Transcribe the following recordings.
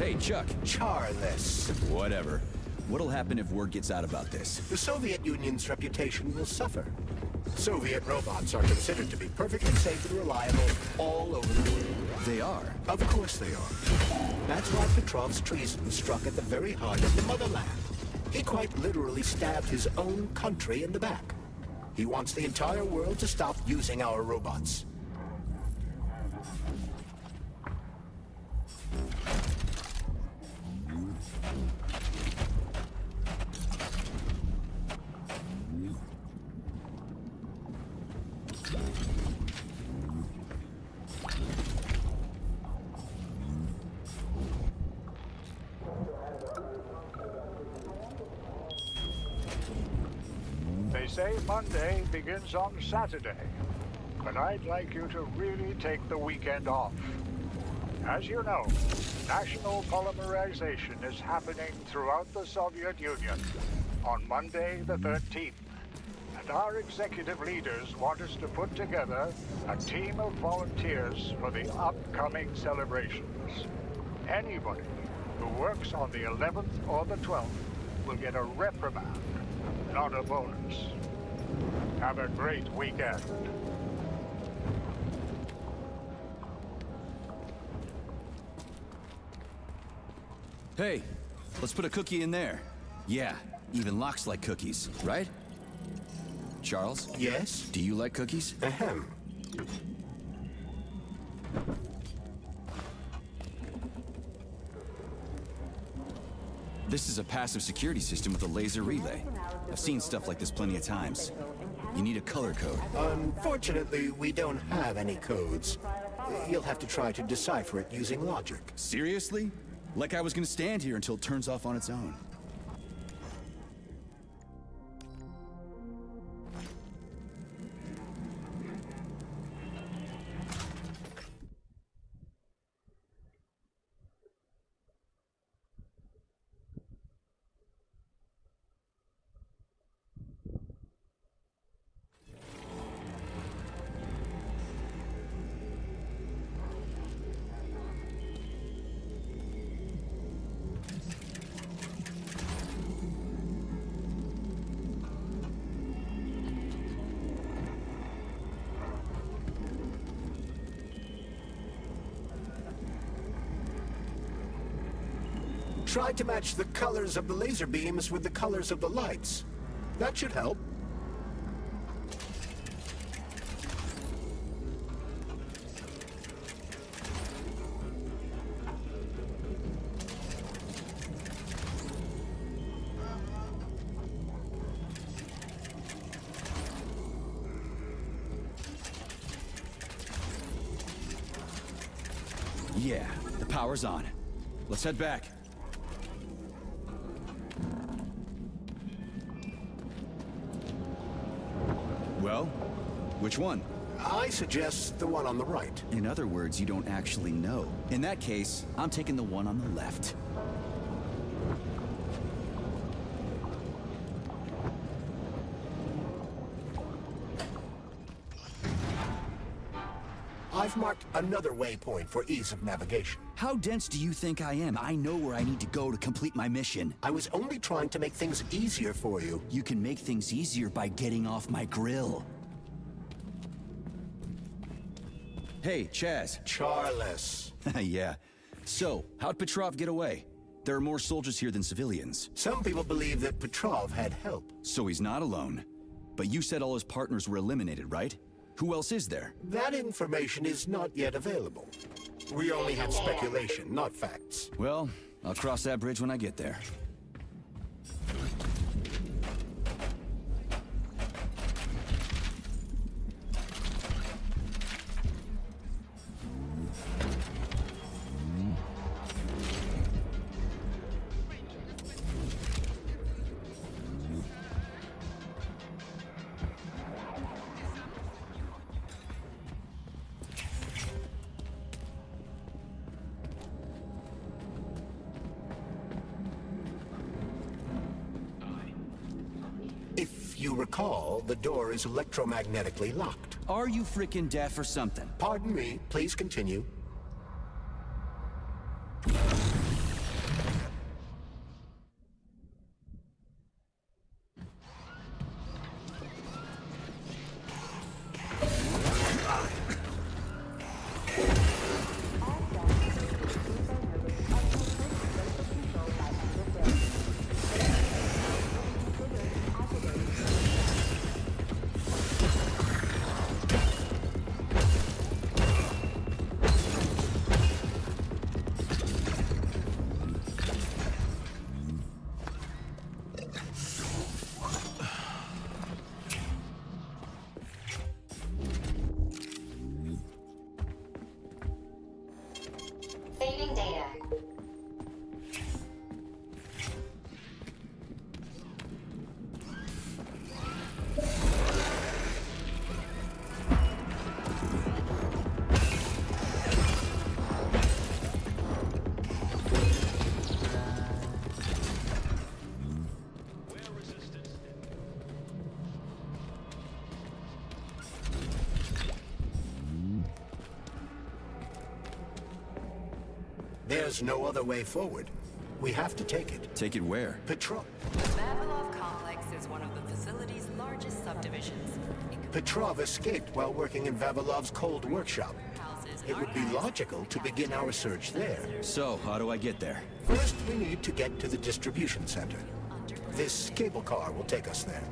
Hey, Chuck. Charless. Whatever. What'll happen if word gets out about this? The Soviet Union's reputation will suffer. Soviet robots are considered to be perfectly safe and reliable all over the world. They are? Of course they are. That's why Petrov's treason struck at the very heart of the motherland. He quite literally stabbed his own country in the back. He wants the entire world to stop using our robots. They say Monday begins on Saturday, but I'd like you to really take the weekend off. As you know, national polymerization is happening throughout the Soviet Union on Monday the 13th, and our executive leaders want us to put together a team of volunteers for the upcoming celebrations. Anybody who works on the 11th or the 12th will get a reprimand, not a bonus. Have a great weekend. Hey, let's put a cookie in there. Yeah, even locks like cookies, right? Charles? Yes? Do you like cookies? Ahem. This is a passive security system with a laser relay. I've seen stuff like this plenty of times. You need a color code. Unfortunately, we don't have any codes. You'll have to try to decipher it using logic. Seriously? Like I was gonna stand here until it turns off on its own. Try to match the colors of the laser beams with the colors of the lights. That should help. Yeah, the power's on. Let's head back. Well, which one? I suggest the one on the right. In other words, you don't actually know. In that case, I'm taking the one on the left. I've marked another waypoint for ease of navigation. How dense do you think I am? I know where I need to go to complete my mission. I was only trying to make things easier for you. You can make things easier by getting off my grill. Hey, Chaz. Charles. Yeah. So, how'd Petrov get away? There are more soldiers here than civilians. Some people believe that Petrov had help. So he's not alone. But you said all his partners were eliminated, right? Who else is there? That information is not yet available. We only have speculation, not facts. Well, I'll cross that bridge when I get there. If you recall, the door is electromagnetically locked. Are you frickin' deaf or something? Pardon me, please continue. Saving data. There's no other way forward. We have to take it. Take it where? Petrov. The Vavilov complex is one of the facility's largest subdivisions. Petrov escaped while working in Vavilov's cold workshop. Houses It would be logical to begin our search there. So, how do I get there? First, we need to get to the distribution center. This cable car will take us there.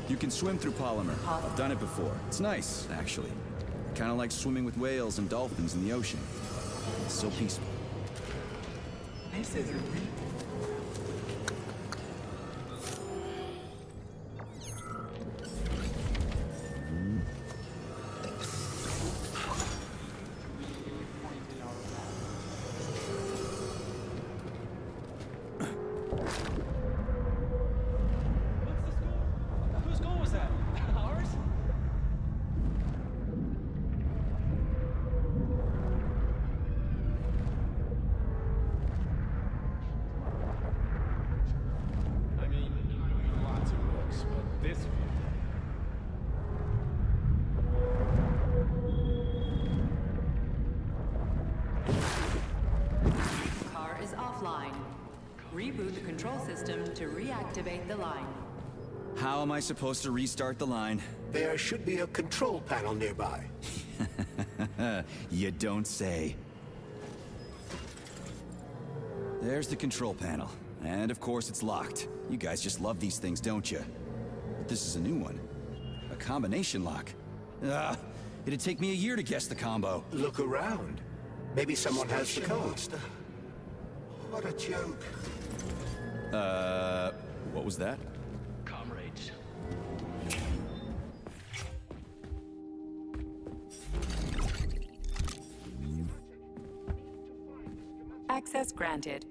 You can swim through polymer. I've done it before. It's nice, actually. Kind of like swimming with whales and dolphins in the ocean. It's so peaceful. This is Whose goal was that? Ours? I mean, lots of books, but this one. Car is offline. Reboot the control system to reactivate the line. How am I supposed to restart the line? There should be a control panel nearby. You don't say. There's the control panel. And of course it's locked. You guys just love these things, don't you? But this is a new one. A combination lock. It'd take me a year to guess the combo. Look around. Maybe someone has the code. What a joke. What was that? Comrades. Access granted.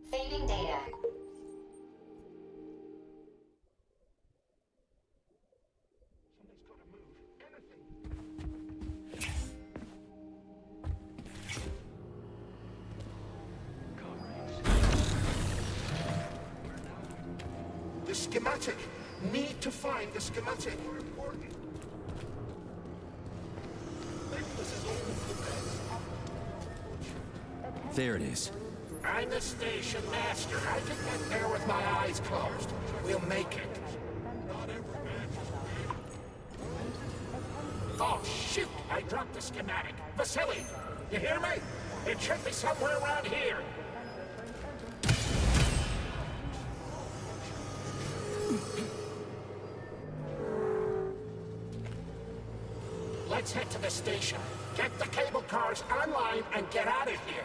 Saving data. The schematic. Need to find the schematic. More important. This is all There it is. I'm the station master. I can get there with my eyes closed. We'll make it. Oh, shoot! I dropped the schematic. Vasily, you hear me? It should be somewhere around here. Let's head to the station. Get the cable cars online and get out of here.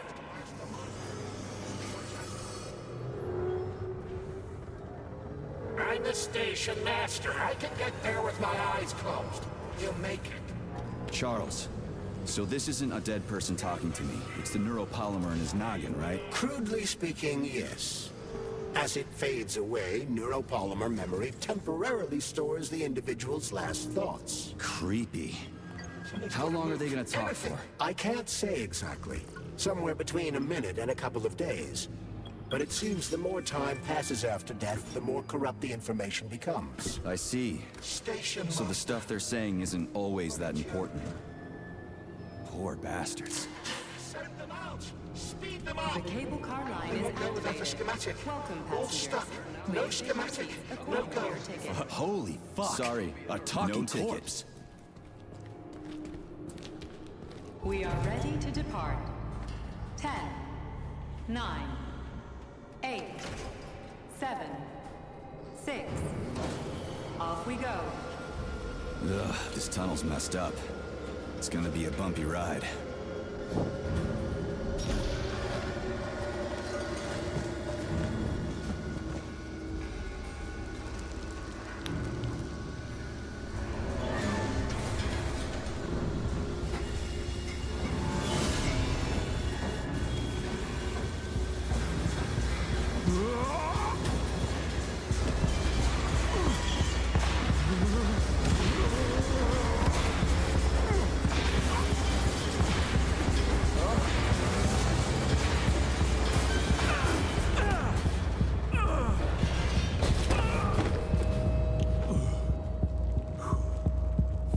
I'm the station master. I can get there with my eyes closed. We'll make it. Charles, so this isn't a dead person talking to me. It's the neuropolymer in his noggin, right? Crudely speaking, yes. As it fades away, neuropolymer memory temporarily stores the individual's last thoughts. Creepy. How long are they gonna talk for? I can't say exactly. Somewhere between a minute and a couple of days. But it seems the more time passes after death, the more corrupt the information becomes. I see. station. So the stuff they're saying isn't always that important. Poor Poor bastards. Send them out! Speed them The up! cable car line We is won't go without the activated. schematic. Welcome, All passengers. stuck. No schematic. No According to go. your ticket. Holy fuck. Sorry, A talking no corpse. We are ready to depart. 10, 9, 8, 7, 6. Off we go. Ugh, this tunnel's messed up. It's gonna be a bumpy ride.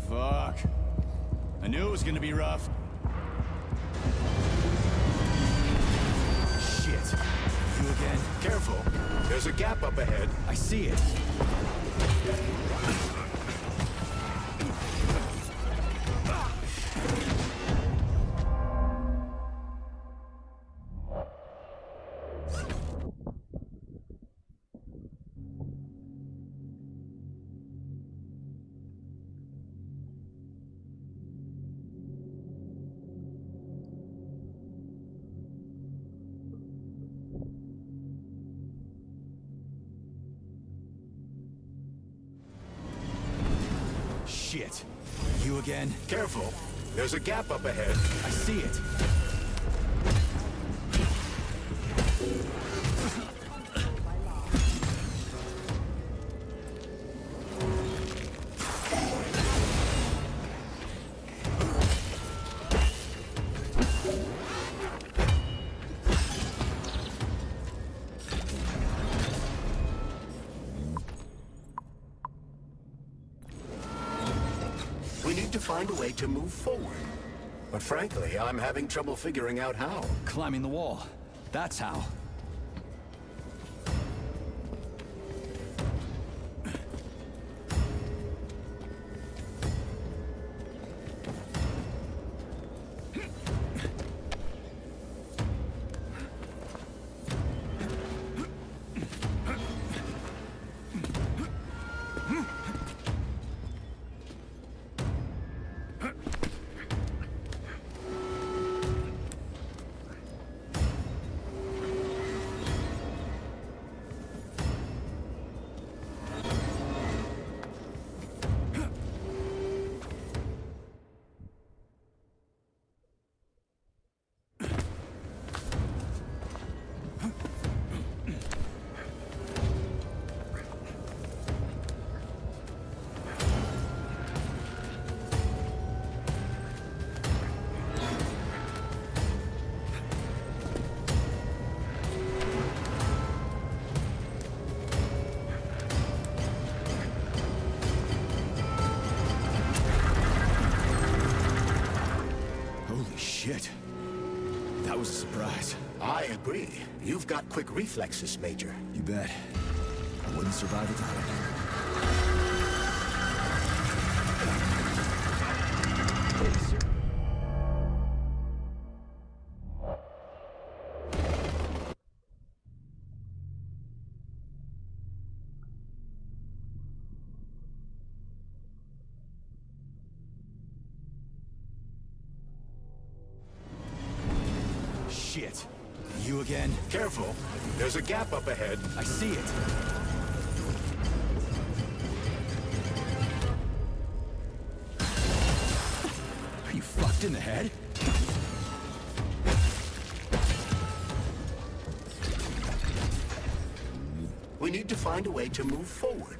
Fuck. I knew it was gonna be rough. Shit. You again? Careful. There's a gap up ahead. I see it. Shit. You again? Careful. There's a gap up ahead. I see it. We need to find a way to move forward. But frankly, I'm having trouble figuring out how. Climbing the wall. That's how. Holy shit. That was a surprise. I agree. You've got quick reflexes, Major. You bet. I wouldn't survive without it. Shit. You again? Careful. There's a gap up ahead. I see it. Are you fucked in the head? We need to find a way to move forward.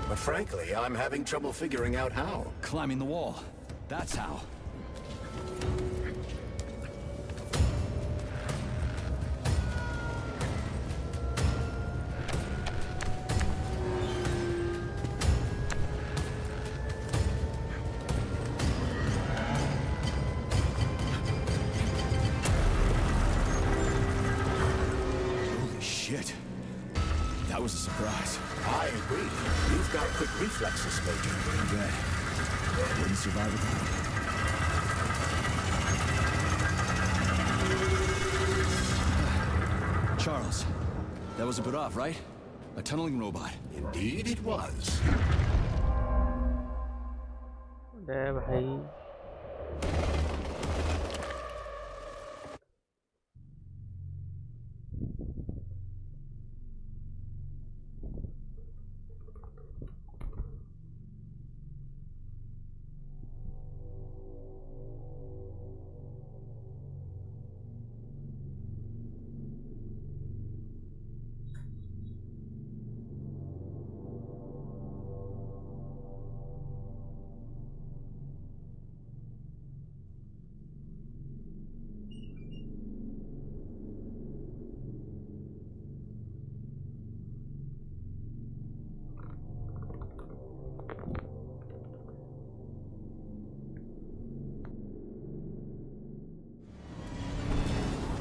But frankly, I'm having trouble figuring out how. Climbing the wall. That's how. shit. That was a surprise. I agree. You've got quick reflexes, Major. You bet. I wouldn't survive without him. Charles, that was a bit off, right? A tunneling robot. Indeed it was. अरे भाई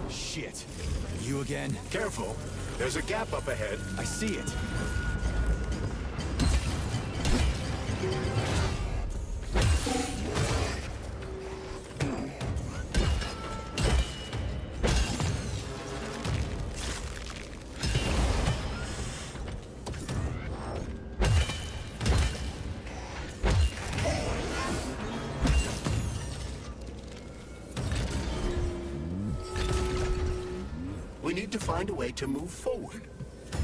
Shit. You again? Careful. There's a gap up ahead. I see it. We need to find a way to move forward.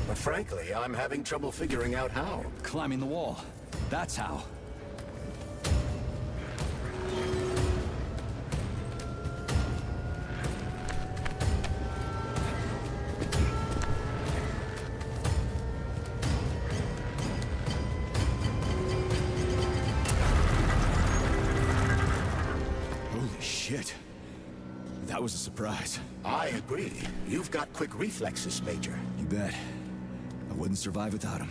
But frankly, I'm having trouble figuring out how. Climbing the wall. That's how. Holy shit. That was a surprise. I agree. You've got quick reflexes, Major. You bet. I wouldn't survive without him.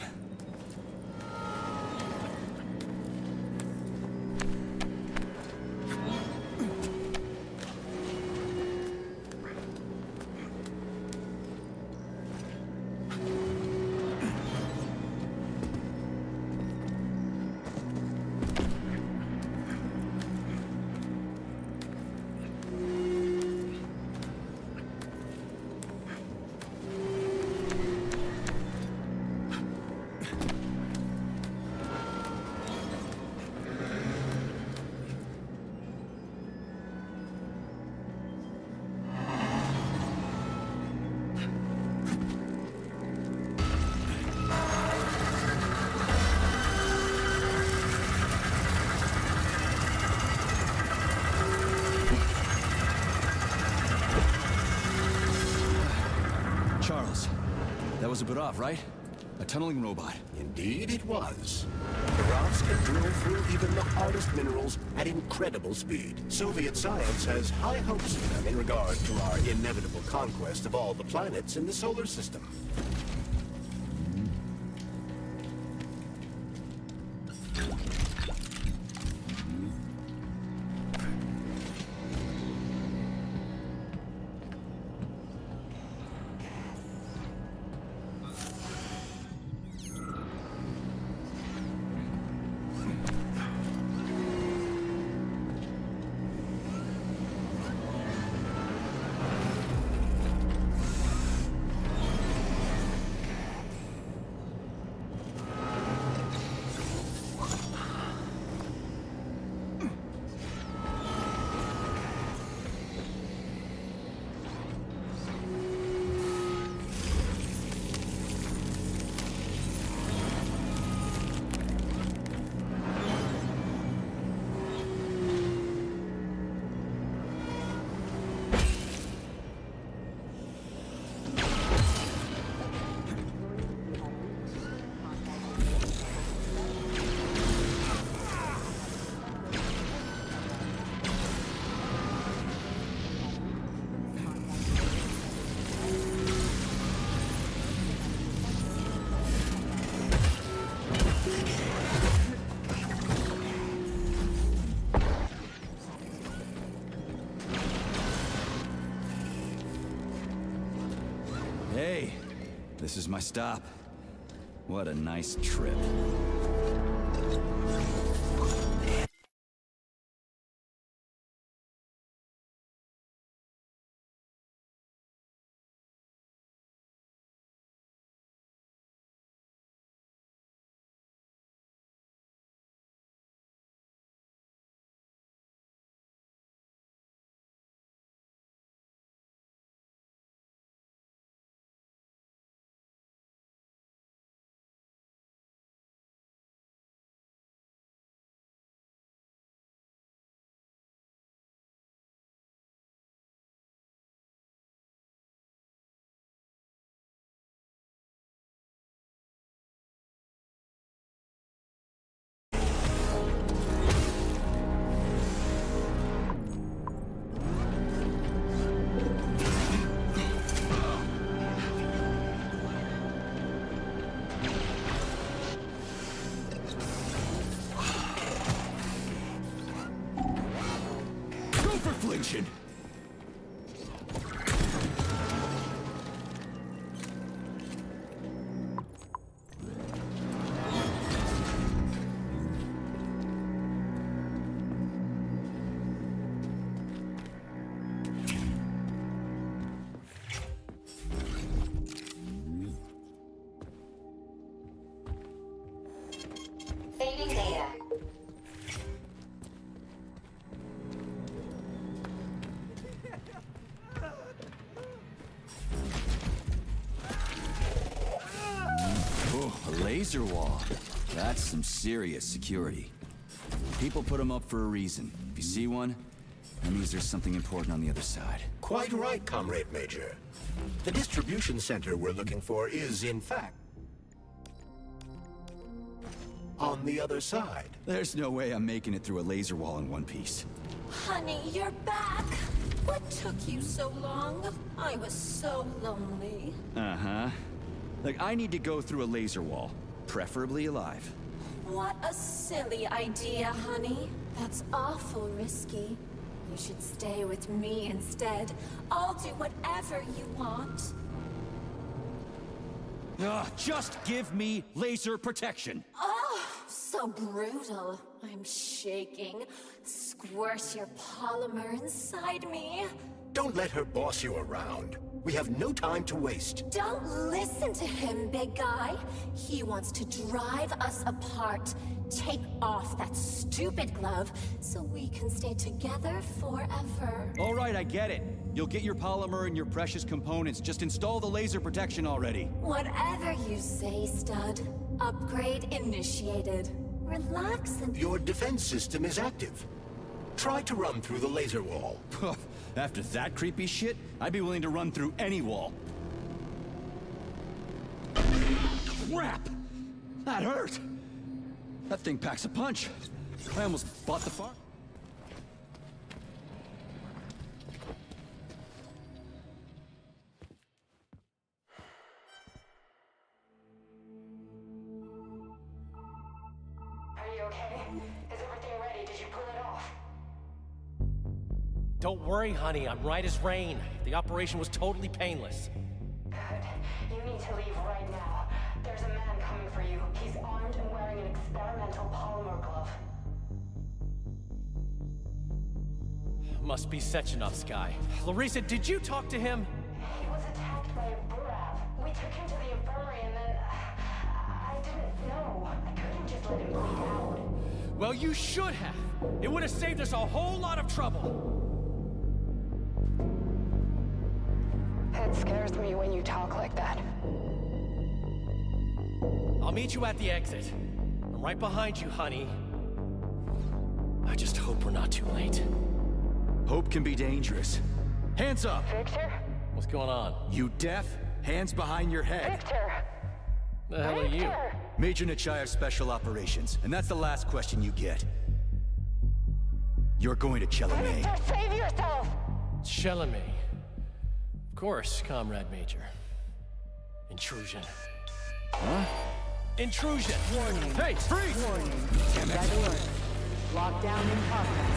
Charles, that was a bit off, right? A tunneling robot. Indeed it was. The rods can drill through even the hardest minerals at incredible speed. Soviet science has high hopes for them in regard to our inevitable conquest of all the planets in the solar system. Hey, This is my stop. What a nice trip. Flinching. Saving data. A laser wall. That's some serious security. People put them up for a reason. If you see one, that means there's something important on the other side. Quite right, Comrade Major. The distribution center we're looking for is, in fact, on the other side. There's no way I'm making it through a laser wall in one piece. Honey, you're back. What took you so long? I was so lonely. Uh-huh. Like, I need to go through a laser wall, preferably alive. What a silly idea, honey. That's awful risky. You should stay with me instead. I'll do whatever you want. Ugh, just give me laser protection. Oh, so brutal. I'm shaking. Squirt your polymer inside me. Don't let her boss you around. We have no time to waste. Don't listen to him, big guy. He wants to drive us apart. Take off that stupid glove so we can stay together forever. All right, I get it. You'll get your polymer and your precious components. Just install the laser protection already. Whatever you say, stud. Upgrade initiated. Relax and... Your defense system is active. Try to run through the laser wall. After that creepy shit, I'd be willing to run through any wall. Crap! That hurt! That thing packs a punch. I almost bought the farm. Are you okay? Is everything ready? Did you pull it off? Don't worry, honey. I'm right as rain. The operation was totally painless. Good. You need to leave right now. There's a man coming for you. He's armed and wearing an experimental polymer glove. Must be Sechenov's guy. Larissa, did you talk to him? He was attacked by a Burav. We took him to the infirmary and then... I didn't know. I couldn't just let him bleed out. Well, you should have. It would have saved us a whole lot of trouble. It scares me when you talk like that. I'll meet you at the exit. I'm right behind you, honey. I just hope we're not too late. Hope can be dangerous. Hands up! Victor? What's going on? You deaf? Hands behind your head. Victor! The hell are you? Victor! Major Nechayev Special Operations, and that's the last question you get. You're going to Chalamet. Victor, save yourself! Chalamet. Of course, Comrade Major. Intrusion. Huh? Intrusion! Warning. Hey, freeze! Warning. Damn it. Red alert. Lockdown in progress.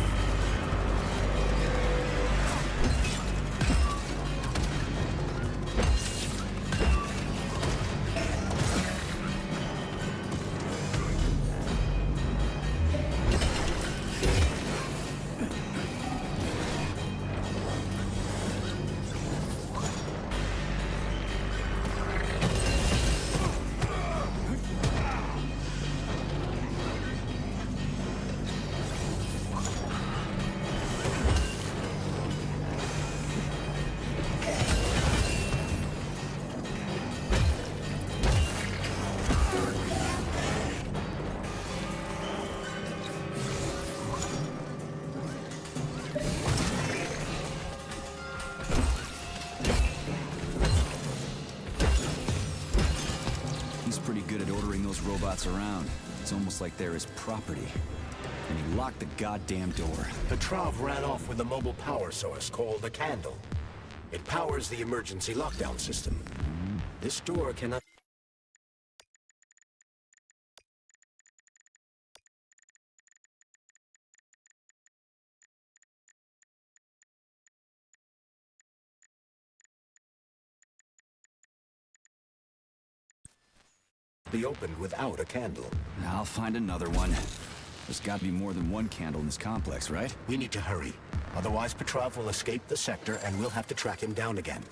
those robots around. It's almost like they're his property. And he locked the goddamn door. Petrov ran off with a mobile power source called a candle. It powers the emergency lockdown system. This door cannot be opened without a candle. I'll find another one. There's gotta be more than one candle in this complex, right? We need to hurry. Otherwise, Petrov will escape the sector and we'll have to track him down again.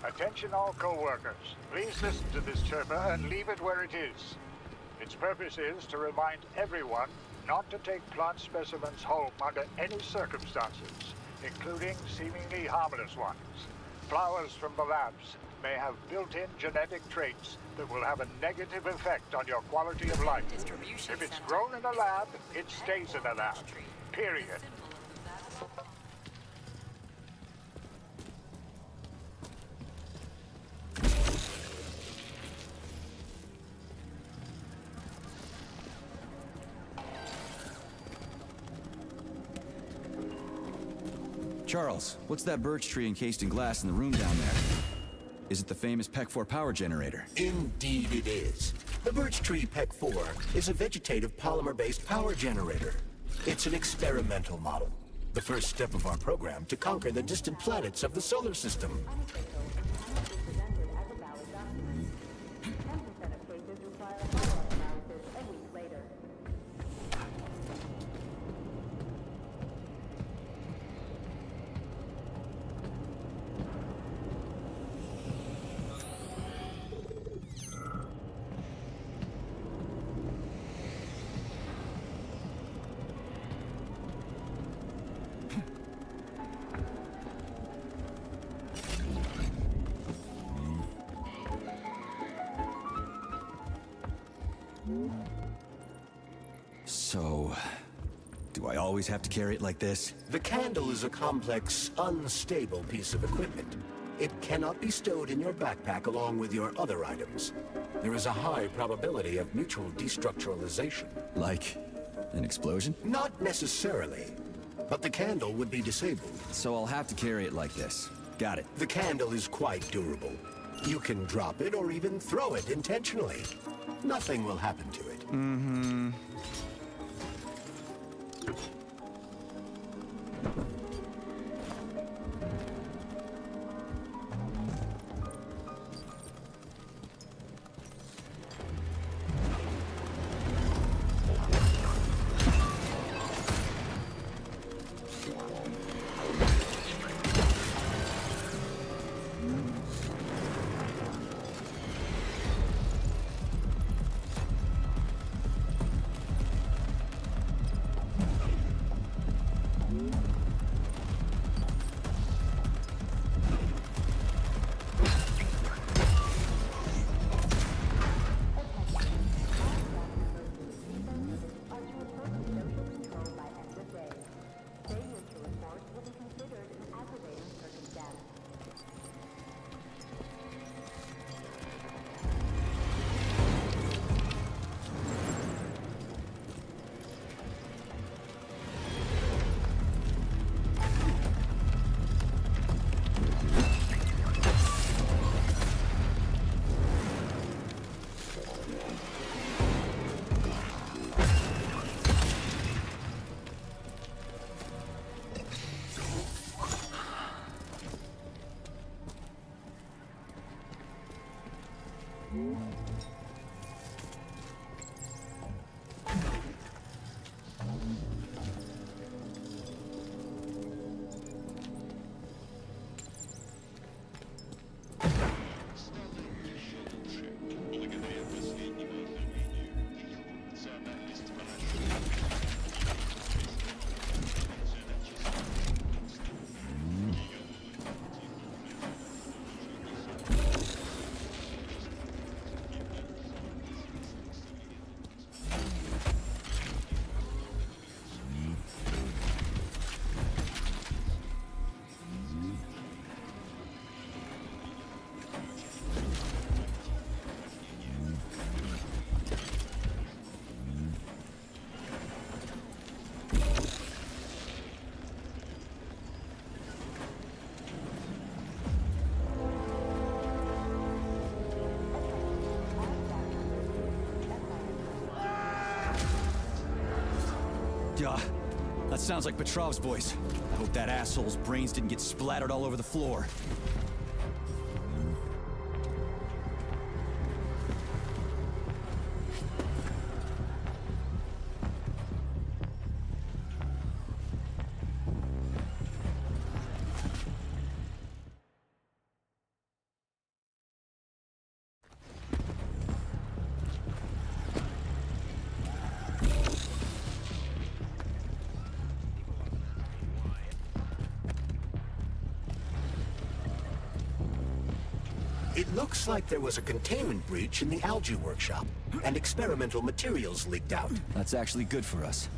Attention all co-workers. Please listen to this chirper and leave it where it is. Its purpose is to remind everyone not to take plant specimens home under any circumstances, including seemingly harmless ones. Flowers from the labs may have built-in genetic traits that will have a negative effect on your quality of life. If it's grown in a lab, it stays in a lab. Period. Charles, what's that birch tree encased in glass in the room down there? Is it the famous PEC-4 power generator? Indeed it is. The birch tree PEC-4 is a vegetative polymer-based power generator. It's an experimental model. The first step of our program to conquer the distant planets of the solar system. So, do I always have to carry it like this? The candle is a complex, unstable piece of equipment. It cannot be stowed in your backpack along with your other items. There is a high probability of mutual destructuralization. Like an explosion? Not necessarily, but the candle would be disabled. So I'll have to carry it like this. Got it. The candle is quite durable. You can drop it or even throw it intentionally. Nothing will happen to it. Mm-hmm. Duh. That sounds like Petrov's voice. I hope that asshole's brains didn't get splattered all over the floor. It looks like there was a containment breach in the algae workshop, and experimental materials leaked out. That's actually good for us.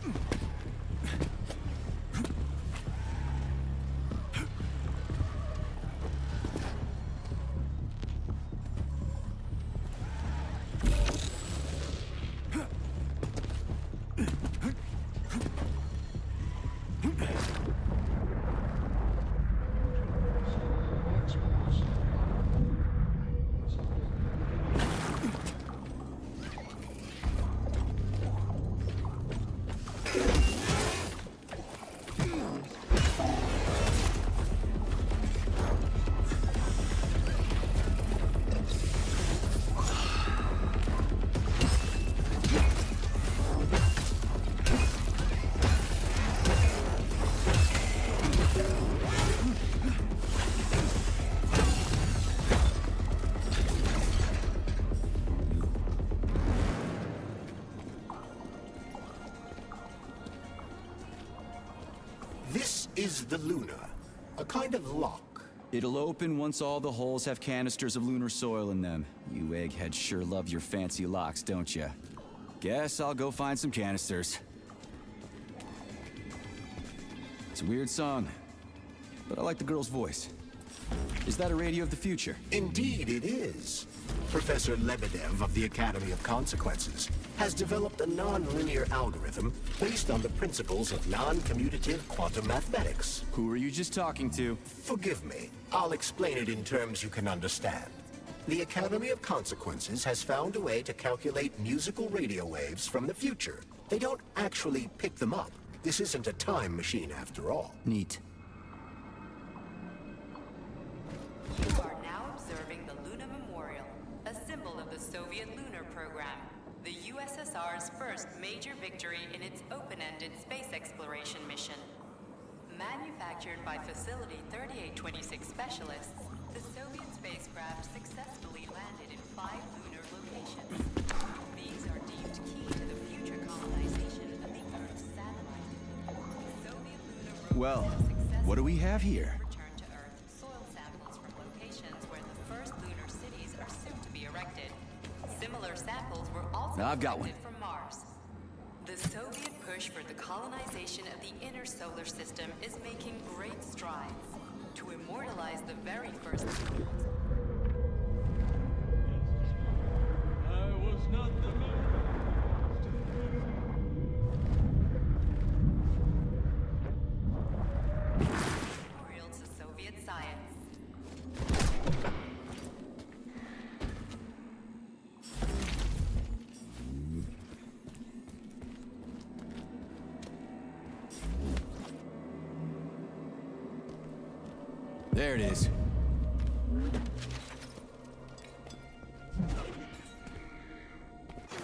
This is the Luna, a kind of lock. It'll open once all the holes have canisters of lunar soil in them. You eggheads sure love your fancy locks, don't you? Guess I'll go find some canisters. It's a weird song, but I like the girl's voice. Is that a radio of the future? Indeed it is. Professor Lebedev of the Academy of Consequences has developed a non-linear algorithm based on the principles of non-commutative quantum mathematics. Who are you just talking to? Forgive me, I'll explain it in terms you can understand. The Academy of Consequences has found a way to calculate musical radio waves from the future. They don't actually pick them up. This isn't a time machine after all. Neat. You are now observing the Luna Memorial, a symbol of the Soviet lunar program, the USSR's first major victory in its open-ended space exploration mission. Manufactured by Facility 3826 specialists, the Soviet spacecraft successfully landed in 5 lunar locations. These are deemed key to the future colonization of the Earth's satellite. Soviet lunar rovers Well, have successfully what do we have here? returned to Earth soil samples from locations where the first lunar cities are soon to be erected. Similar samples were also I've got collected from Mars. The Soviet push for the colonization of the inner solar system is making great strides to immortalize the very first world. I was not the Memorial to Soviet science. There it is.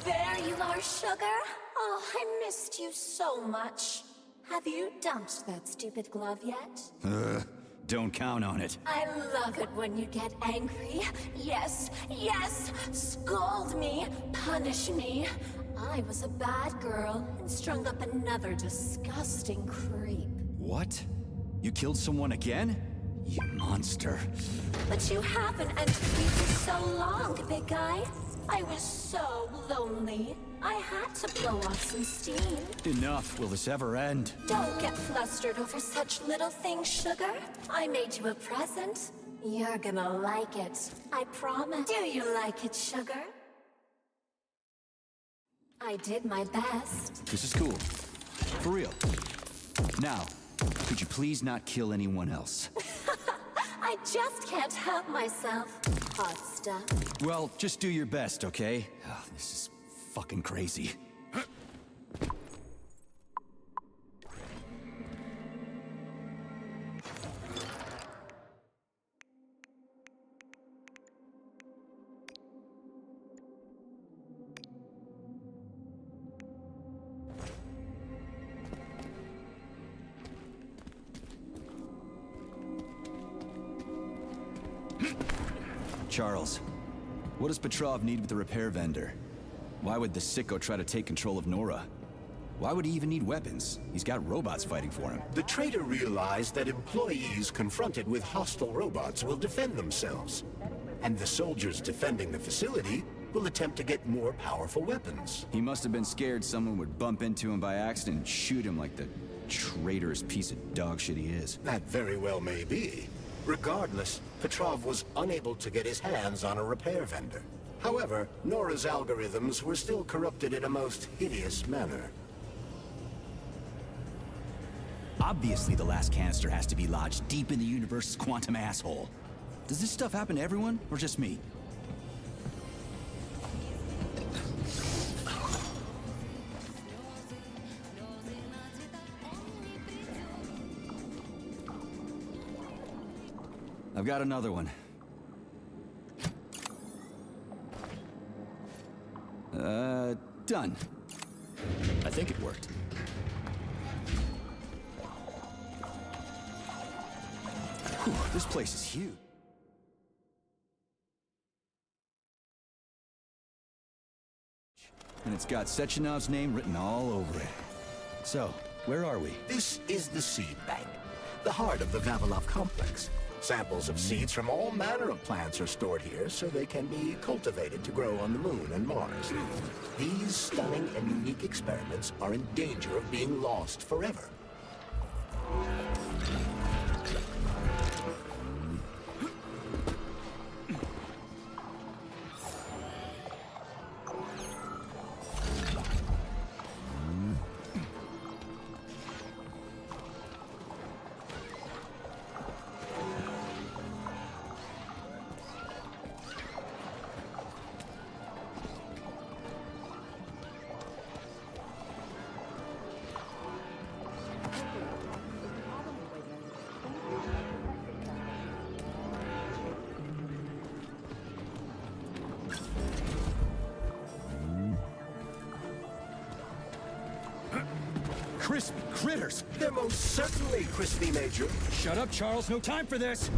There you are, sugar. Oh, I missed you so much. Have you dumped that stupid glove yet? Don't count on it. I love it when you get angry. Yes, yes! Scold me, punish me. I was a bad girl and strung up another disgusting creep. What? You killed someone again? You monster. But you haven't entered me for so long, big guy. I was so lonely. I had to blow off some steam. Enough. Will this ever end? Don't get flustered over such little things, sugar. I made you a present. You're gonna like it. I promise. Do you like it, sugar? I did my best. This is cool. For real. Now, could you please not kill anyone else? I just can't help myself. Hot stuff. Well, just do your best, okay? Oh, this is fucking crazy. Charles, what does Petrov need with the repair vendor? Why would the sicko try to take control of Nora? Why would he even need weapons? He's got robots fighting for him. The traitor realized that employees confronted with hostile robots will defend themselves. And the soldiers defending the facility will attempt to get more powerful weapons. He must have been scared someone would bump into him by accident and shoot him like the traitorous piece of dog shit he is. That very well may be. Regardless, Petrov was unable to get his hands on a repair vendor. However, Nora's algorithms were still corrupted in a most hideous manner. Obviously, the last canister has to be lodged deep in the universe's quantum asshole. Does this stuff happen to everyone, or just me? I've got another one. Done. I think it worked. Whew, this place is huge. And it's got Sechenov's name written all over it. So, where are we? This is the seed bank, the heart of the Vavilov complex. Samples of seeds from all manner of plants are stored here so they can be cultivated to grow on the Moon and Mars. These stunning and unique experiments are in danger of being lost forever. Crispy critters! They're most certainly crispy, Major. Shut up, Charles. No time for this!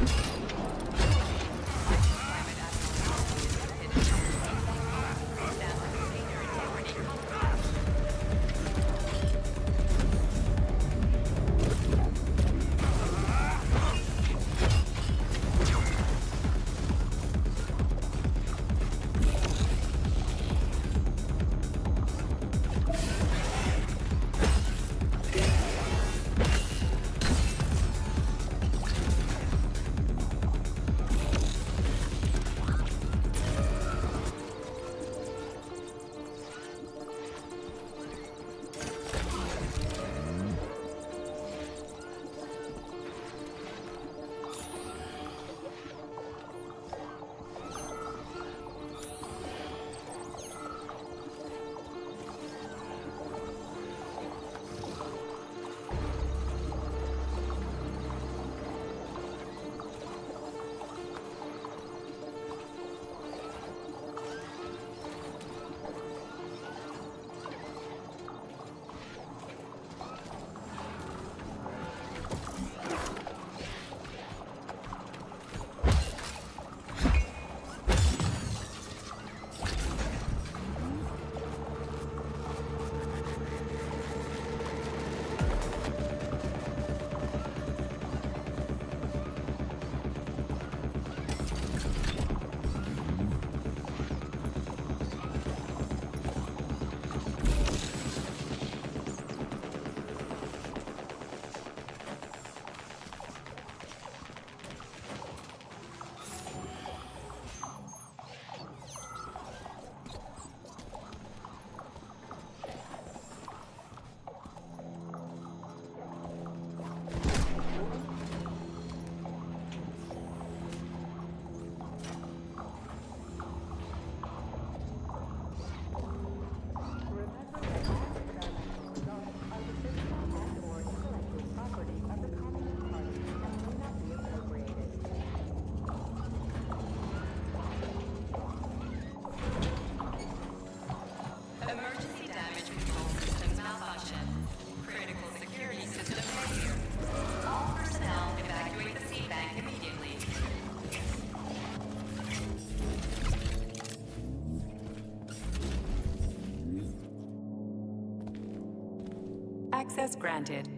Access granted.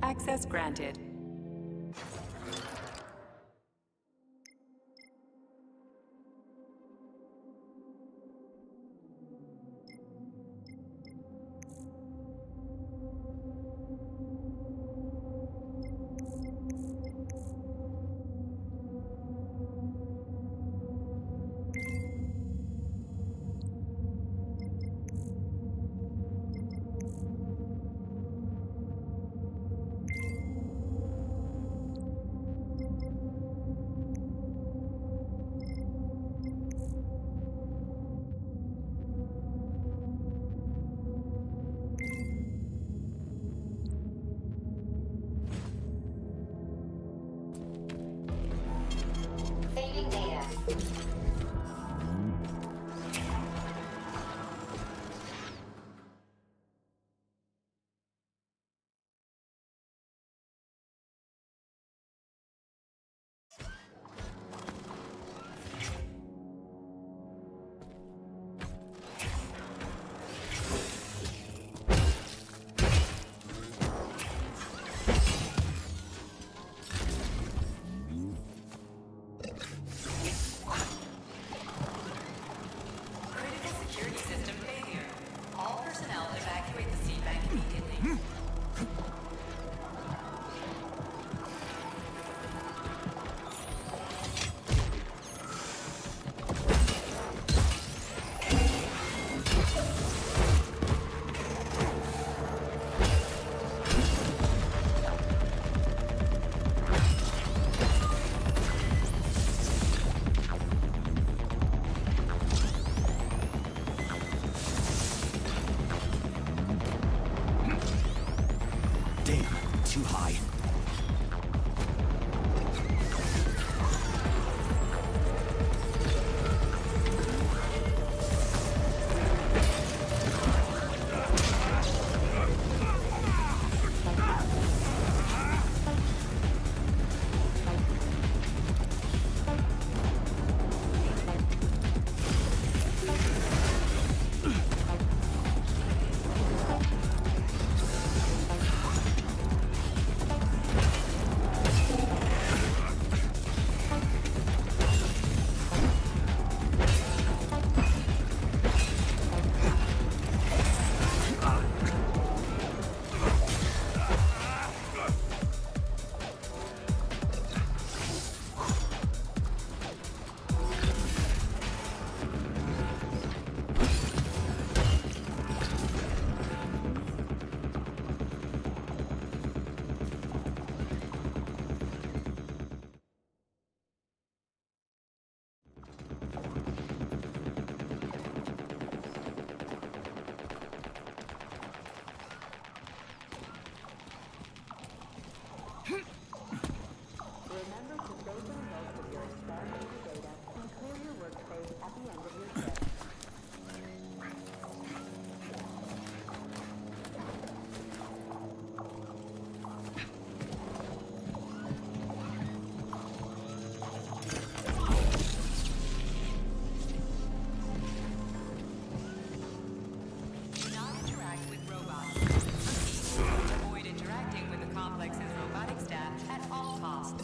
Access granted. Saving data. Critical security system failure. All personnel evacuate the seed bank immediately. Damn, too high. Remember to save the results of your experimental data and clear your workspace at the end of your trip. Do not interact with robots. Avoid interacting with the complex's robotic staff at all costs.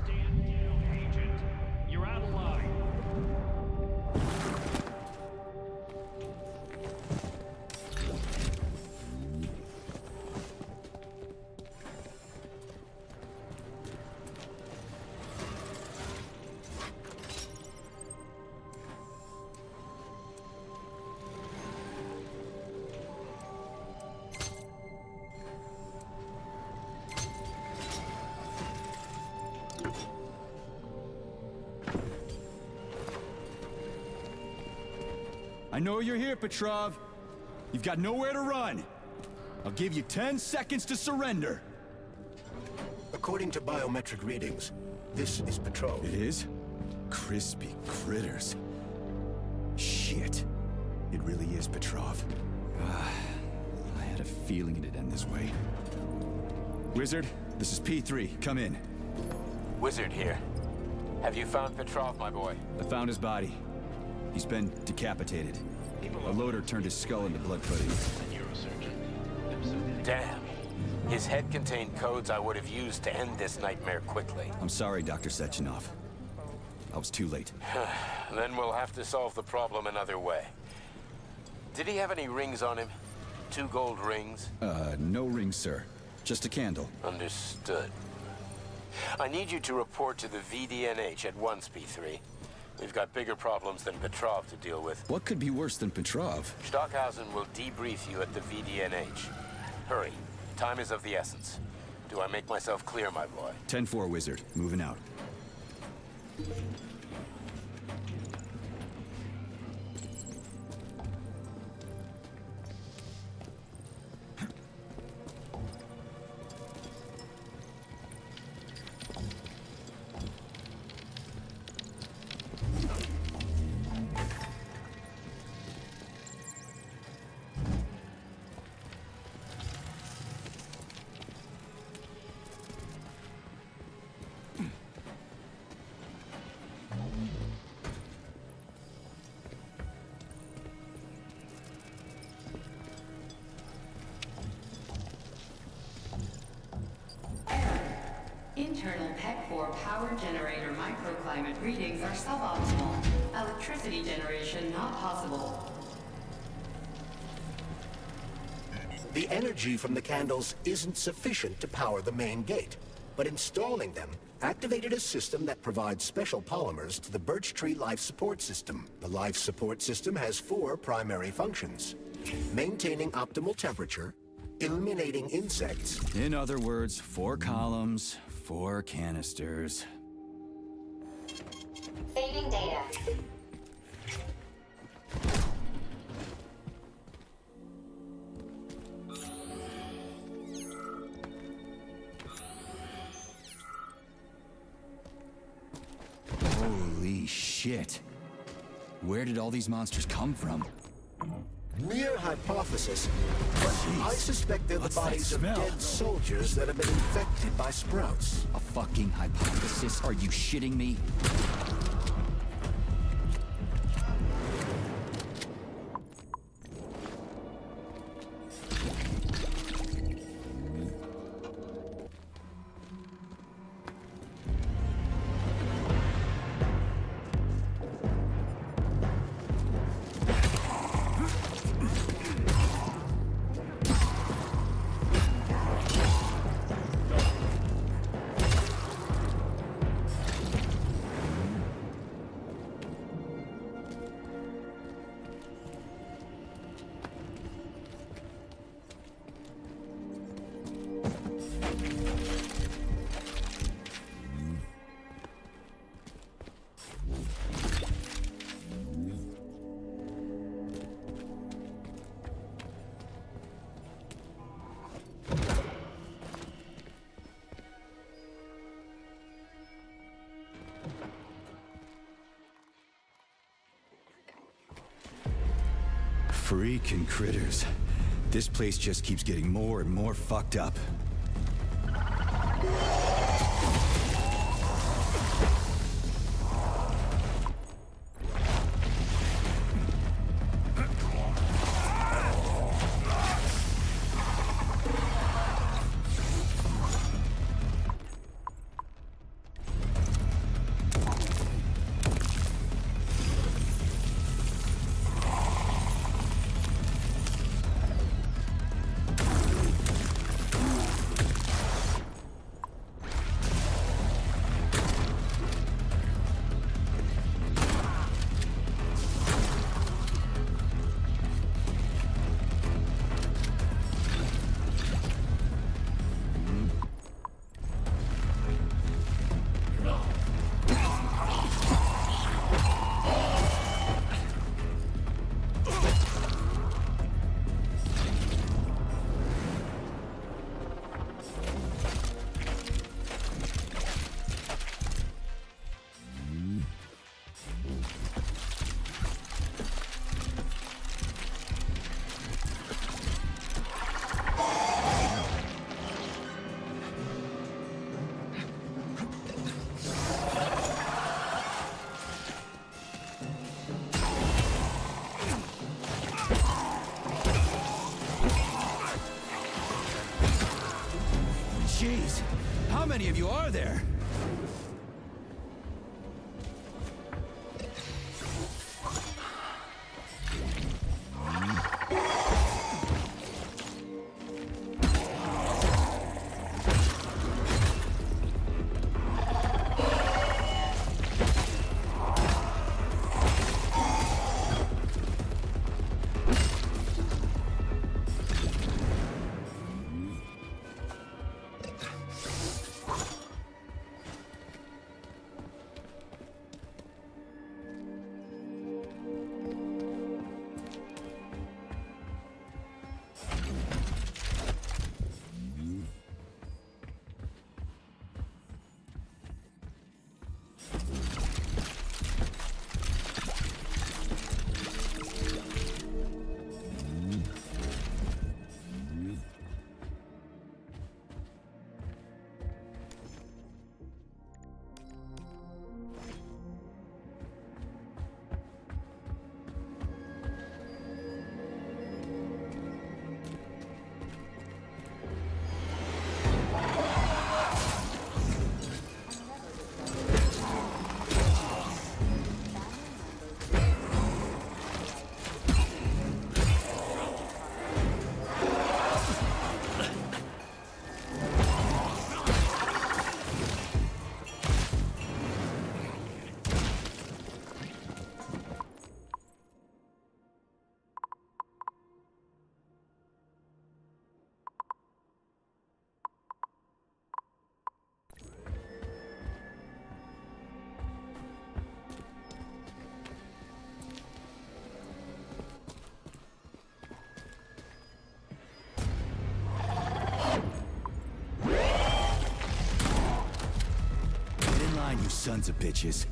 Stand down, Agent. You're out of line. I know you're here, Petrov. You've got nowhere to run. I'll give you 10 seconds to surrender. According to biometric readings, this is Petrov. It is? Crispy critters. Shit. It really is Petrov. I had a feeling it'd end this way. Wizard, this is P3. Come in. Wizard here. Have you found Petrov, my boy? I found his body. He's been decapitated. A loader turned his skull into blood pudding. Damn. His head contained codes I would have used to end this nightmare quickly. I'm sorry, Dr. Sechenov. I was too late. Then we'll have to solve the problem another way. Did he have any rings on him? 2 gold rings? No rings, sir. Just a candle. Understood. I need you to report to the VDNH at once, P3. We've got bigger problems than Petrov to deal with. What could be worse than Petrov? Stockhausen will debrief you at the VDNH. Hurry. Time is of the essence. Do I make myself clear, my boy? 10-4, Wizard. Moving out. Internal PEC-4 power generator microclimate readings are suboptimal. Electricity generation not possible. The energy from the candles isn't sufficient to power the main gate, but installing them activated a system that provides special polymers to the birch tree life support system. The life support system has 4 primary functions: maintaining optimal temperature, eliminating insects. In other words, 4 columns, 4 canisters. Saving data. Holy shit. Where did all these monsters come from? Mere hypothesis, but I suspect they're the What's that bodies of smell? dead soldiers that have been infected by sprouts. A fucking hypothesis? Are you shitting me? Freaking critters. This place just keeps getting more and more fucked up. Jeez, how many of you are there? You sons of bitches.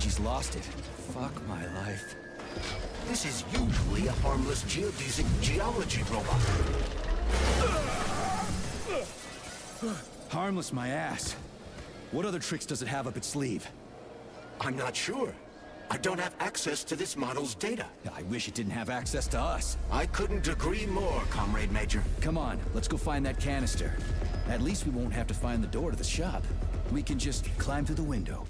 Reggie's lost it. Fuck my life. This is usually a harmless geodesic geology robot. Harmless my ass. What other tricks does it have up its sleeve? I'm not sure. I don't have access to this model's data. I wish it didn't have access to us. I couldn't agree more, Comrade Major. Come on, let's go find that canister. At least we won't have to find the door to the shop. We can just climb through the window.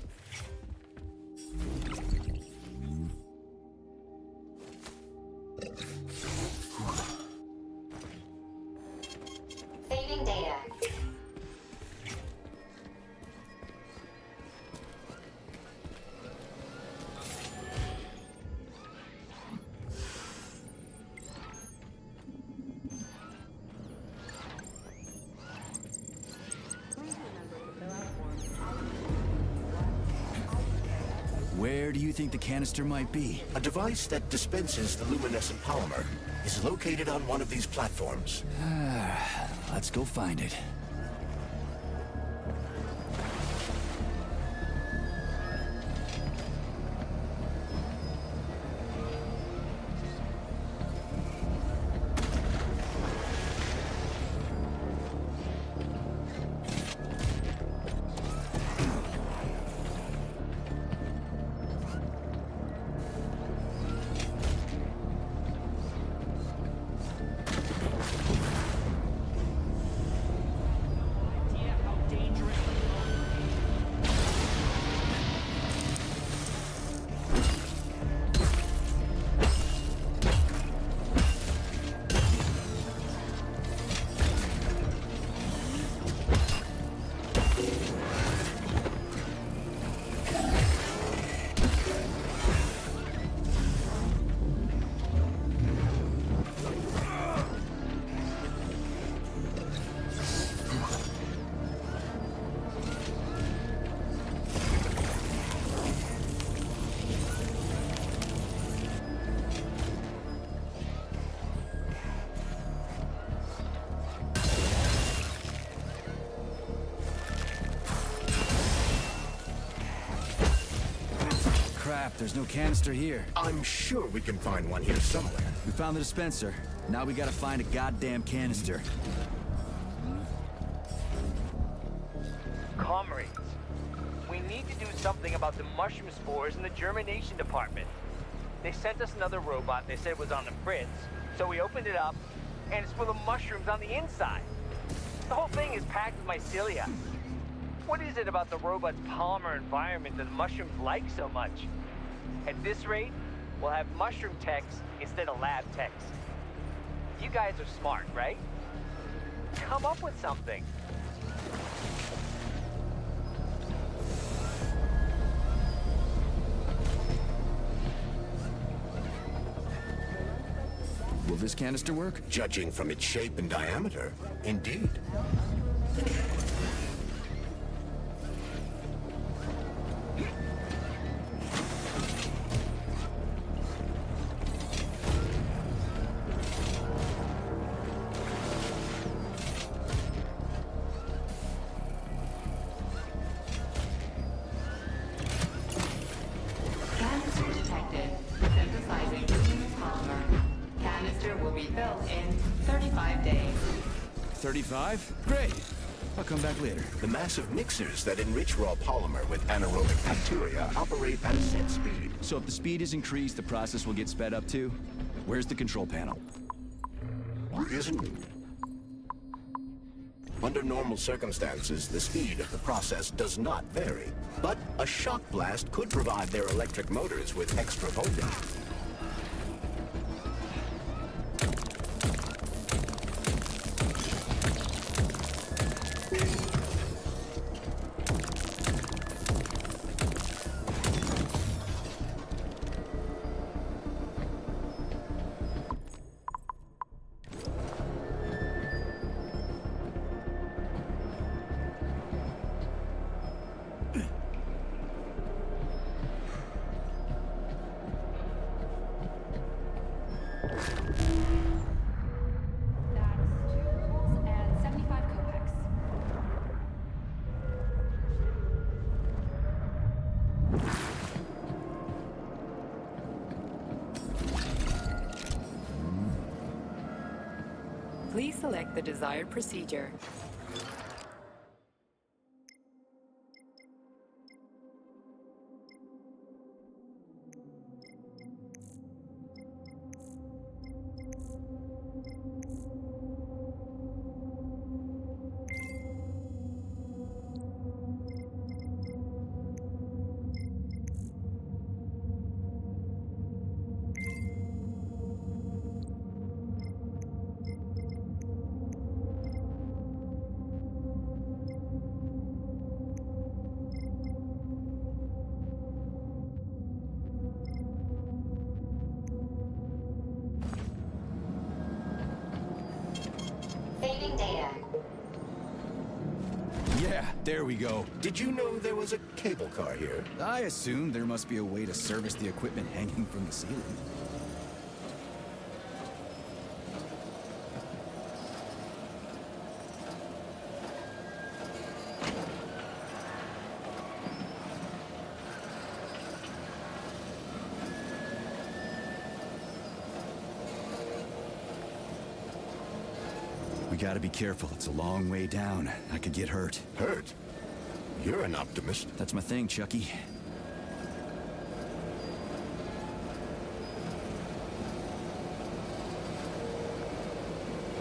Saving data. Where do you think the canister might be? A device that dispenses the luminescent polymer is located on one of these platforms. Let's go find it. Crap, there's no canister here. I'm sure we can find one here somewhere. We found the dispenser. Now we gotta find a goddamn canister. Comrades, we need to do something about the mushroom spores in the germination department. They sent us another robot they said was on the fritz, so we opened it up, and it's full of mushrooms on the inside. The whole thing is packed with mycelia. What is it about the robot's polymer environment that the mushrooms like so much? At this rate, we'll have mushroom techs instead of lab techs. You guys are smart, right? Come up with something. Will this canister work? Judging from its shape and diameter, indeed. Canister detected. Synthesizing luminous polymer. Canister will be built in 35 days. 35? Great. I'll come back later. The massive mixers that enrich raw polymer with anaerobic bacteria operate at a set speed. So if the speed is increased, the process will get sped up too? Where's the control panel? Isn't. Under normal circumstances, the speed of the process does not vary. But a shock blast could provide their electric motors with extra voltage. Please select the desired procedure. Saving data. Yeah, there we go. Did you know there was a cable car here? I assume there must be a way to service the equipment hanging from the ceiling. We gotta be careful. It's a long way down. I could get hurt. Hurt? You're an optimist. That's my thing, Chucky.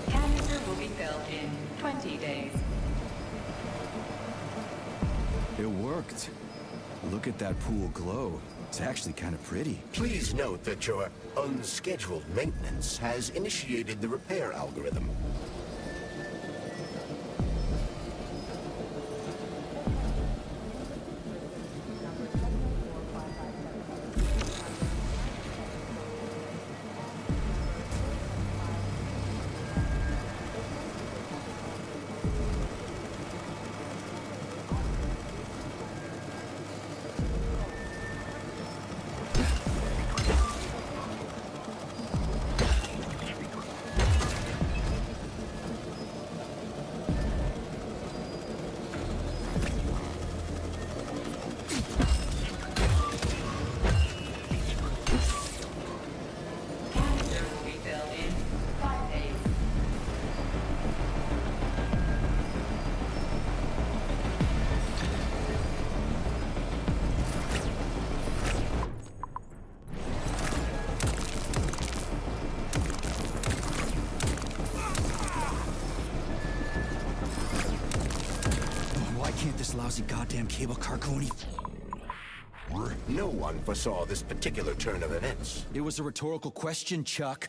Canister will be filled in 20 days. It worked. Look at that pool glow. It's actually kind of pretty. Please note that your unscheduled maintenance has initiated the repair algorithm. Canister will be filled in 5 days. Why can't this lousy goddamn cable car go any... No one foresaw this particular turn of events. It was a rhetorical question, Chuck.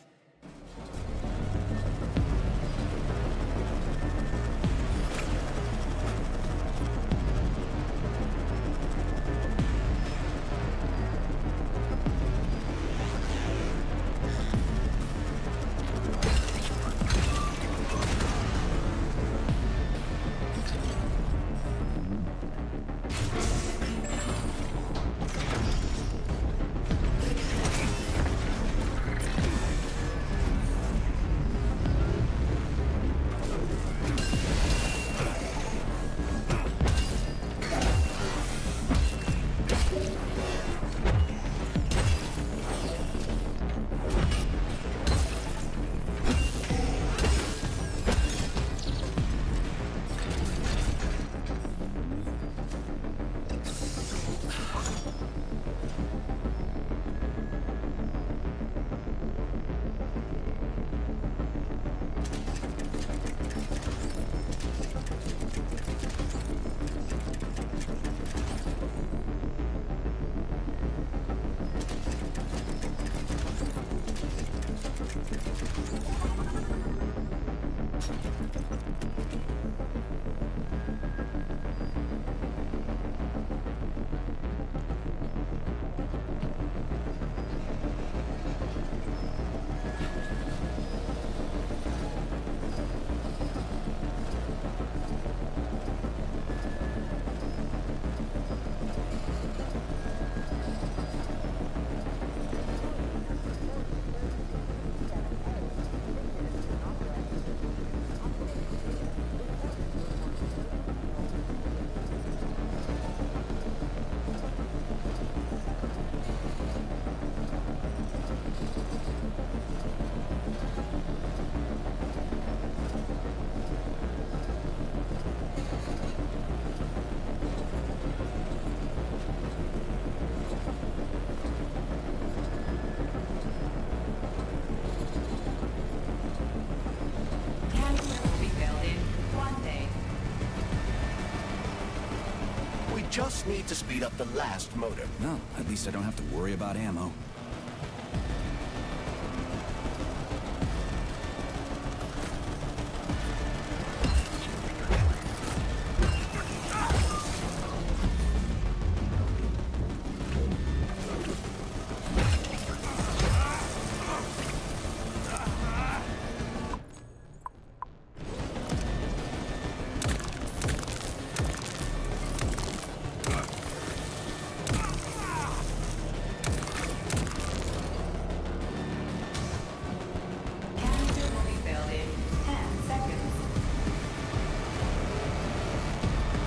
just need to speed up the last motor. Well, at least I don't have to worry about ammo.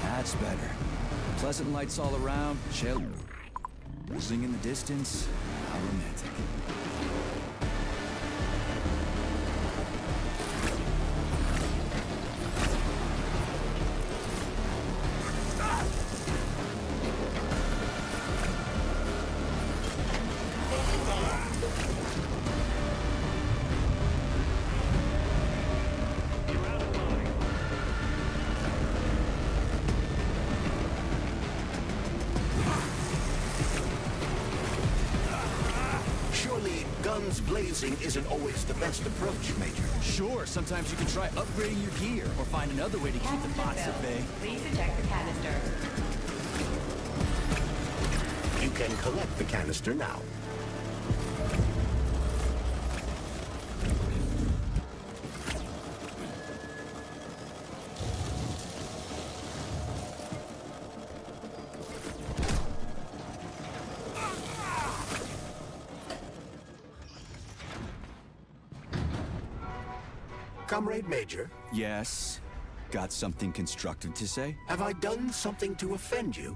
That's better. Pleasant lights all around, chill. Whizzing in the distance. How romantic. Guns blazing isn't always the best approach, Major. Sure, sometimes you can try upgrading your gear or find another way to keep the bots at bay. Please eject the canister. You can collect the canister now. Comrade Major? Yes? Got something constructive to say? Have I done something to offend you?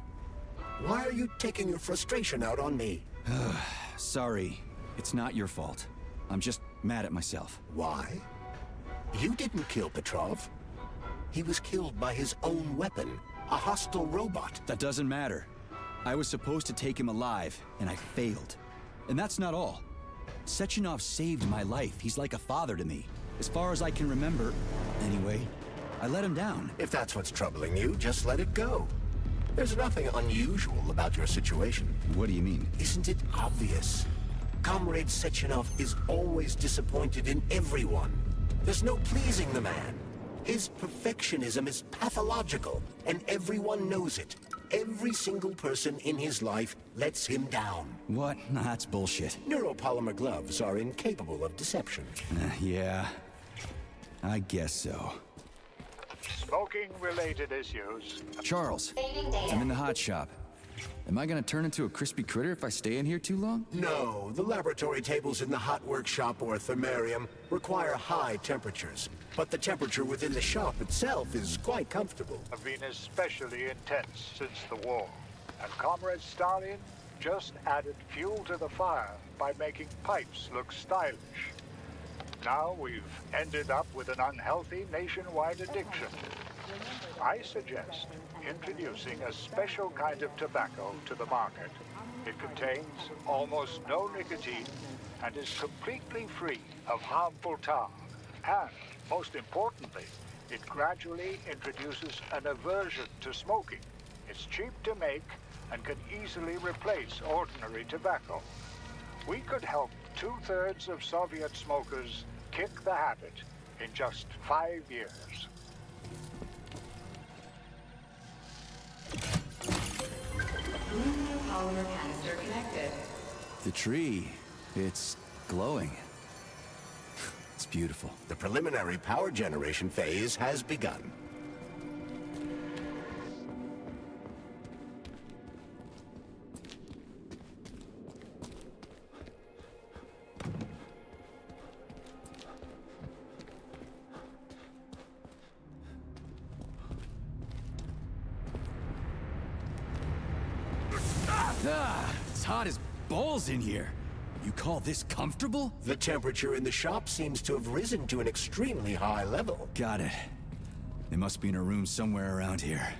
Why are you taking your frustration out on me? Sorry. It's not your fault. I'm just mad at myself. Why? You didn't kill Petrov. He was killed by his own weapon, a hostile robot. That doesn't matter. I was supposed to take him alive, and I failed. And that's not all. Sechenov saved my life. He's like a father to me. As far as I can remember, anyway, I let him down. If that's what's troubling you, just let it go. There's nothing unusual about your situation. What do you mean? Isn't it obvious? Comrade Sechenov is always disappointed in everyone. There's no pleasing the man. His perfectionism is pathological, and everyone knows it. Every single person in his life lets him down. What? Nah, that's bullshit. Neuropolymer gloves are incapable of deception. Yeah, I guess so. Smoking-related issues. Charles, I'm in the hot shop. Am I gonna turn into a crispy critter if I stay in here too long? No, the laboratory tables in the hot workshop or thermarium require high temperatures. But the temperature within the shop itself is quite comfortable. Have been especially intense since the war. And Comrade Stalin just added fuel to the fire by making pipes look stylish. Now we've ended up with an unhealthy nationwide addiction. I suggest introducing a special kind of tobacco to the market. It contains almost no nicotine and is completely free of harmful tar. And, most importantly, it gradually introduces an aversion to smoking. It's cheap to make and can easily replace ordinary tobacco. We could help 2/3 of Soviet smokers kick the habit in just 5 years. Polymer canister connected. The tree, it's glowing. It's beautiful. The preliminary power generation phase has begun. It's hot as balls in here. You call this comfortable? The temperature in the shop seems to have risen to an extremely high level. Got it. They must be in a room somewhere around here.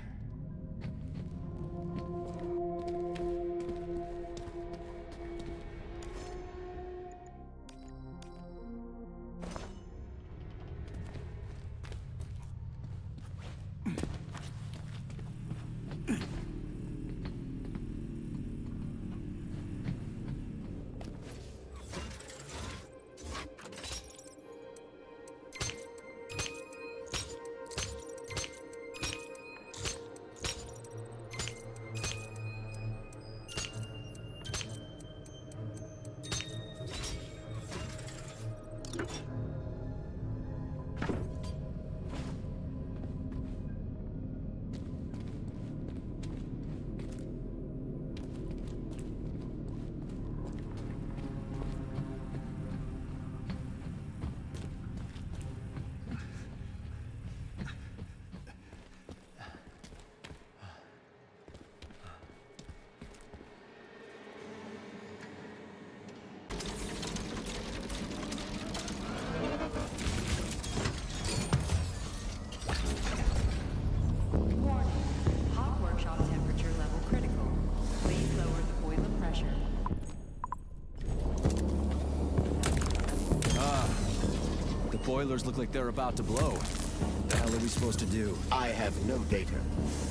boilers look like they're about to blow. What the hell are we supposed to do? I have no data.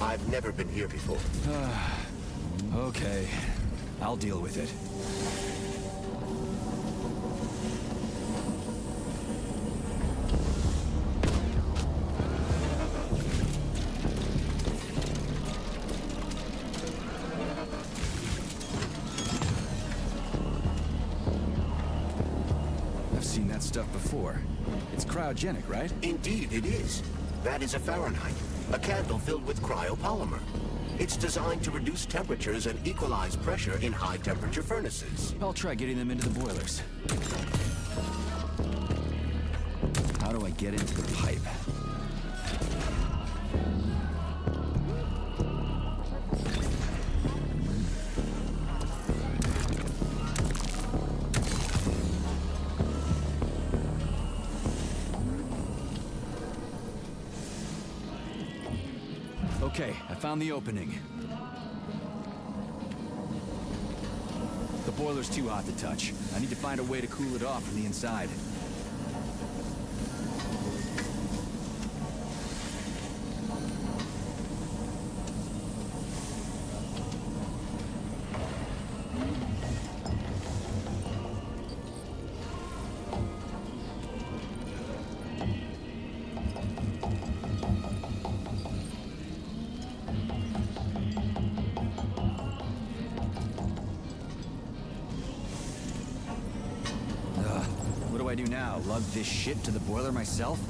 I've never been here before. Okay, I'll deal with it. I've seen that stuff before. It's cryogenic, right? Indeed, it is. That is a Fahrenheit, a candle filled with cryopolymer. It's designed to reduce temperatures and equalize pressure in high-temperature furnaces. I'll try getting them into the boilers. How do I get into the pipe? Okay, I found the opening. The boiler's too hot to touch. I need to find a way to cool it off from the inside. What do I do now? Lug this shit to the boiler myself?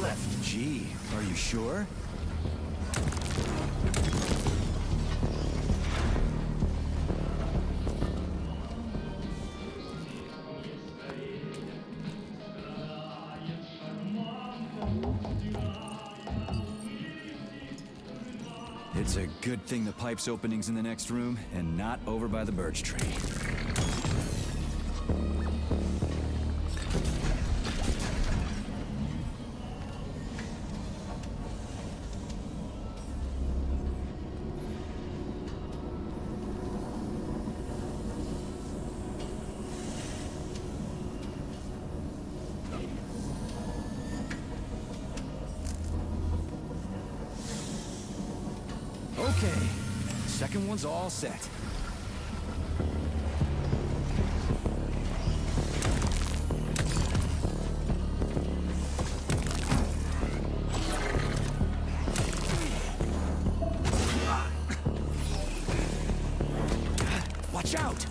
Left. Gee, are you sure? It's a good thing the pipe's opening's in the next room and not over by the birch tree. Okay, second one's all set. Watch out!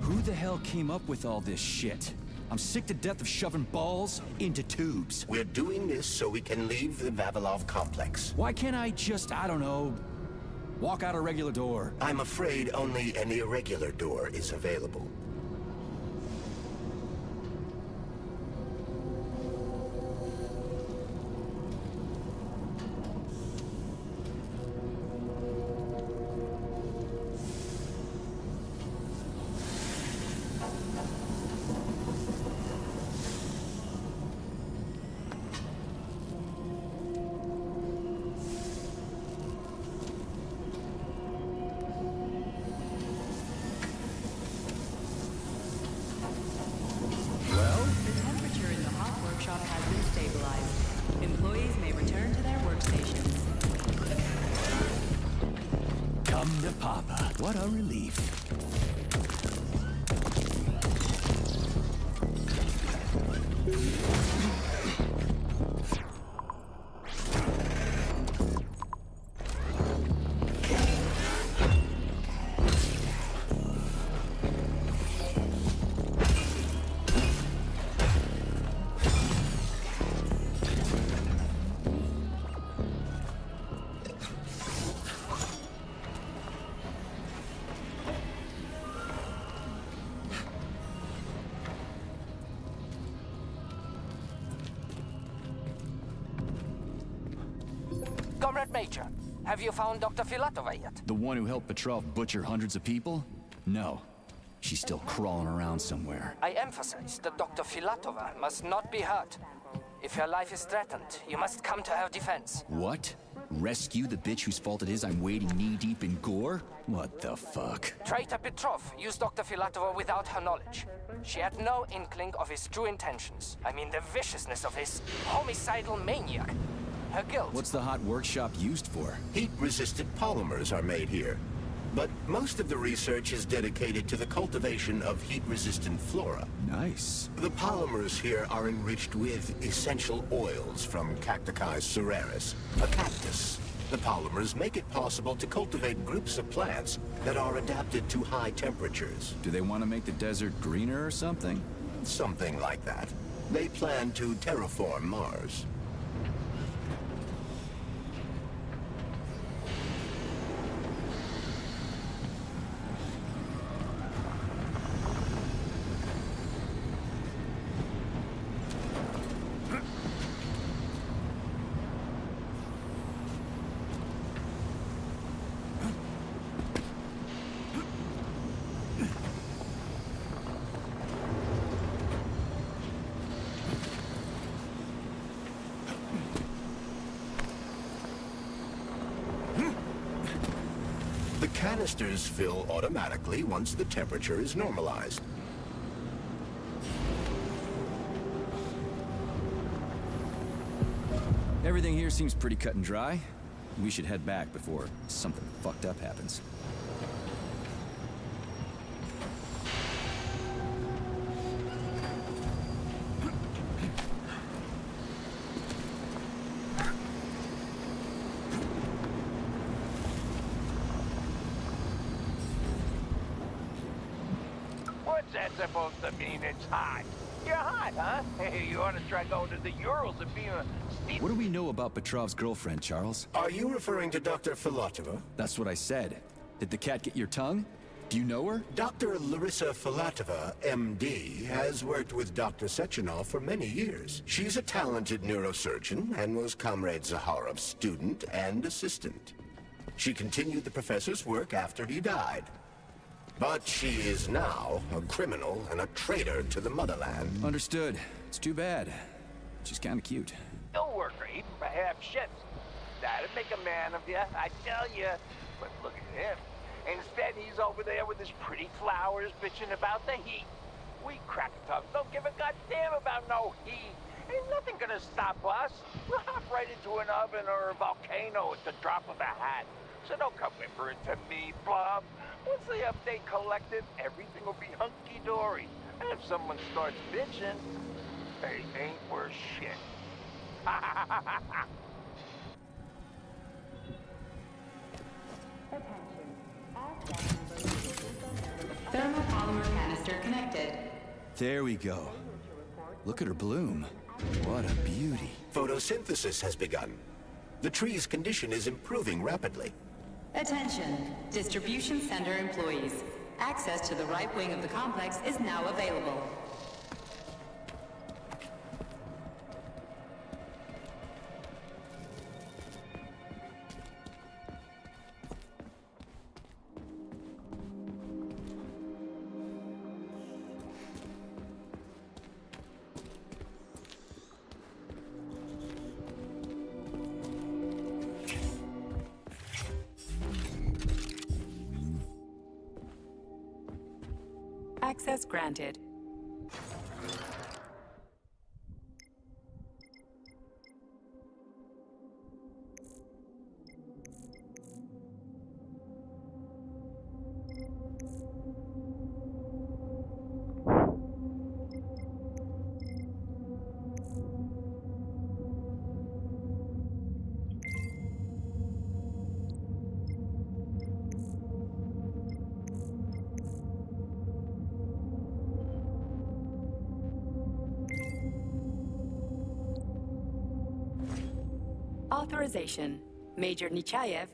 Who the hell came up with all this shit? I'm sick to death of shoving balls into tubes. We're doing this so we can leave the Vavilov complex. Why can't I just, I don't know, walk out a regular door? I'm afraid only an irregular door is available. Employees may return to their workstations. Come to Papa. What a relief. Comrade Major, have you found Dr. Filatova yet? The one who helped Petrov butcher hundreds of people? No. She's still crawling around somewhere. I emphasize that Dr. Filatova must not be hurt. If her life is threatened, you must come to her defense. What? Rescue the bitch whose fault it is I'm wading knee-deep in gore? What the fuck? Traitor Petrov used Dr. Filatova without her knowledge. She had no inkling of his true intentions. I mean the viciousness of his homicidal maniac. Her guilt. What's the hot workshop used for? Heat-resistant polymers are made here. But most of the research is dedicated to the cultivation of heat-resistant flora. Nice. The polymers here are enriched with essential oils from Cacticus cereris, a cactus. The polymers make it possible to cultivate groups of plants that are adapted to high temperatures. Do they want to make the desert greener or something? Something like that. They plan to terraform Mars. The canisters fill automatically once the temperature is normalized. Everything here seems pretty cut and dry. We should head back before something fucked up happens. that supposed to mean? It's hot. You're hot, huh? Hey, you ought to try going to the Urals and being a... What do we know about Petrov's girlfriend, Charles? Are you referring to Dr. Filatova? That's what I said. Did the cat get your tongue? Do you know her? Dr. Larissa Filatova, MD, has worked with Dr. Sechenov for many years. She's a talented neurosurgeon and was Comrade Zaharov's student and assistant. She continued the professor's work after he died. But she is now a criminal and a traitor to the motherland. Understood. It's too bad. She's kind of cute. Don't work her, even for half shifts. That'd make a man of you, I tell you. But look at him. Instead, he's over there with his pretty flowers bitching about the heat. We crack-a-tubs don't give a goddamn about no heat. Ain't nothing gonna stop us. We'll hop right into an oven or a volcano at the drop of a hat. So don't come whimpering to me, Bob. Once the update collected, everything will be hunky-dory. And if someone starts bitching, they ain't worth shit. Thermopolymer canister connected. There we go. Look at her bloom. What a beauty. Photosynthesis has begun. The tree's condition is improving rapidly. Attention, distribution center employees. Access to the right wing of the complex is now available. Access granted. Authorization. Major Nechayev.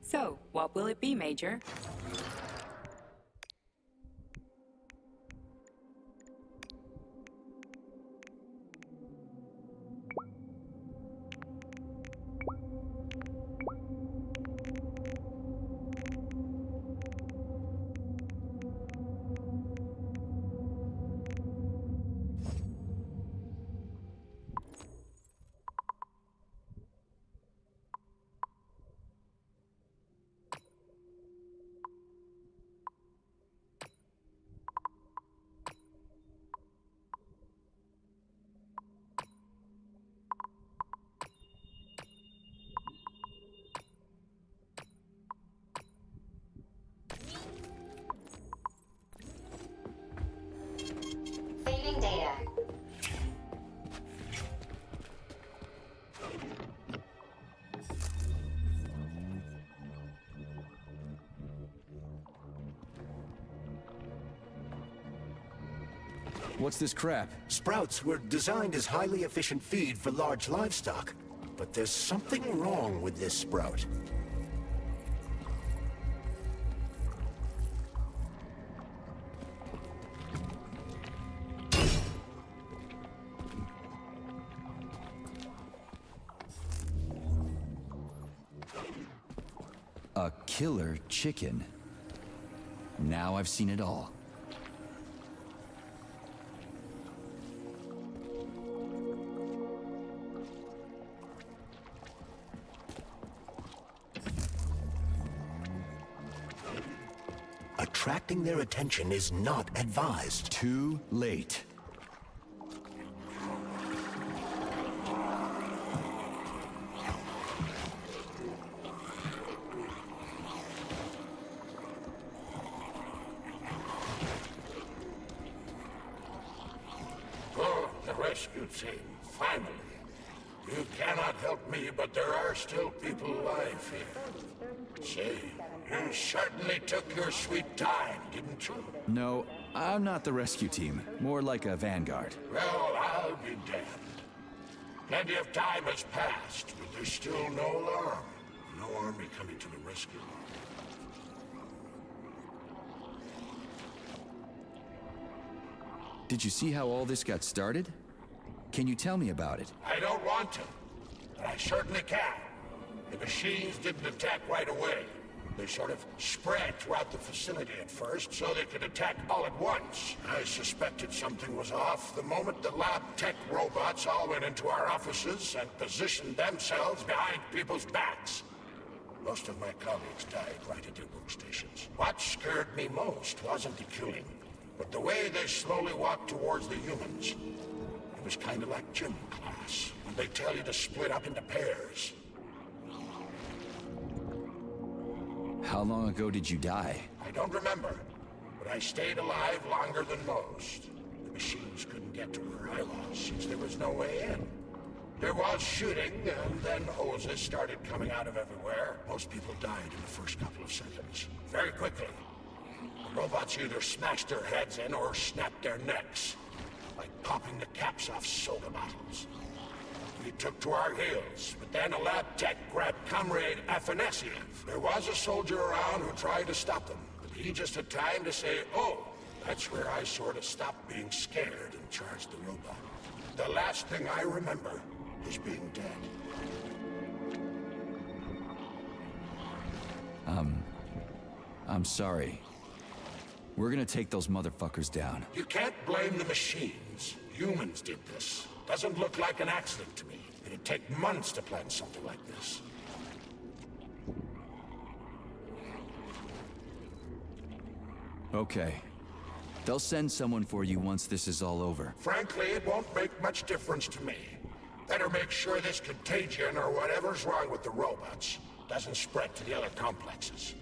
So, what will it be, Major? Saving data. What's this crap? Sprouts were designed as highly efficient feed for large livestock. But there's something wrong with this sprout. A killer chicken. Now I've seen it all. Attracting their attention is not advised. Too late. Oh, the rescue team, finally. You cannot help me, but there are still people alive here. Say, you certainly took your sweet time, didn't you? No, I'm not the rescue team. More like a vanguard. Well, I'll be damned. Plenty of time has passed, but there's still no alarm. No army coming to the rescue. Did you see how all this got started? Can you tell me about it? I don't want to, but I certainly can. The machines didn't attack right away. They sort of spread throughout the facility at first, so they could attack all at once. I suspected something was off the moment the lab tech robots all went into our offices and positioned themselves behind people's backs. Most of my colleagues died right at their workstations. What scared me most wasn't the killing, but the way they slowly walked towards the humans. It was kind of like gym class, when they tell you to split up into pairs. How long ago did you die? I don't remember, but I stayed alive longer than most. The machines couldn't get to where I was, since there was no way in. There was shooting, and then hoses started coming out of everywhere. Most people died in the first couple of seconds. Very quickly. The robots either smashed their heads in or snapped their necks, like popping the caps off soda bottles. We took to our heels, but then a lab tech grabbed Comrade Afanasiev. There was a soldier around who tried to stop them, but he just had time to say, oh, that's where I sort of stopped being scared and charged the robot. The last thing I remember is being dead. I'm sorry. We're gonna take those motherfuckers down. You can't blame the machines. Humans did this. Doesn't look like an accident to me. It'd take months to plan something like this. Okay. They'll send someone for you once this is all over. Frankly, it won't make much difference to me. Better make sure this contagion or whatever's wrong with the robots doesn't spread to the other complexes.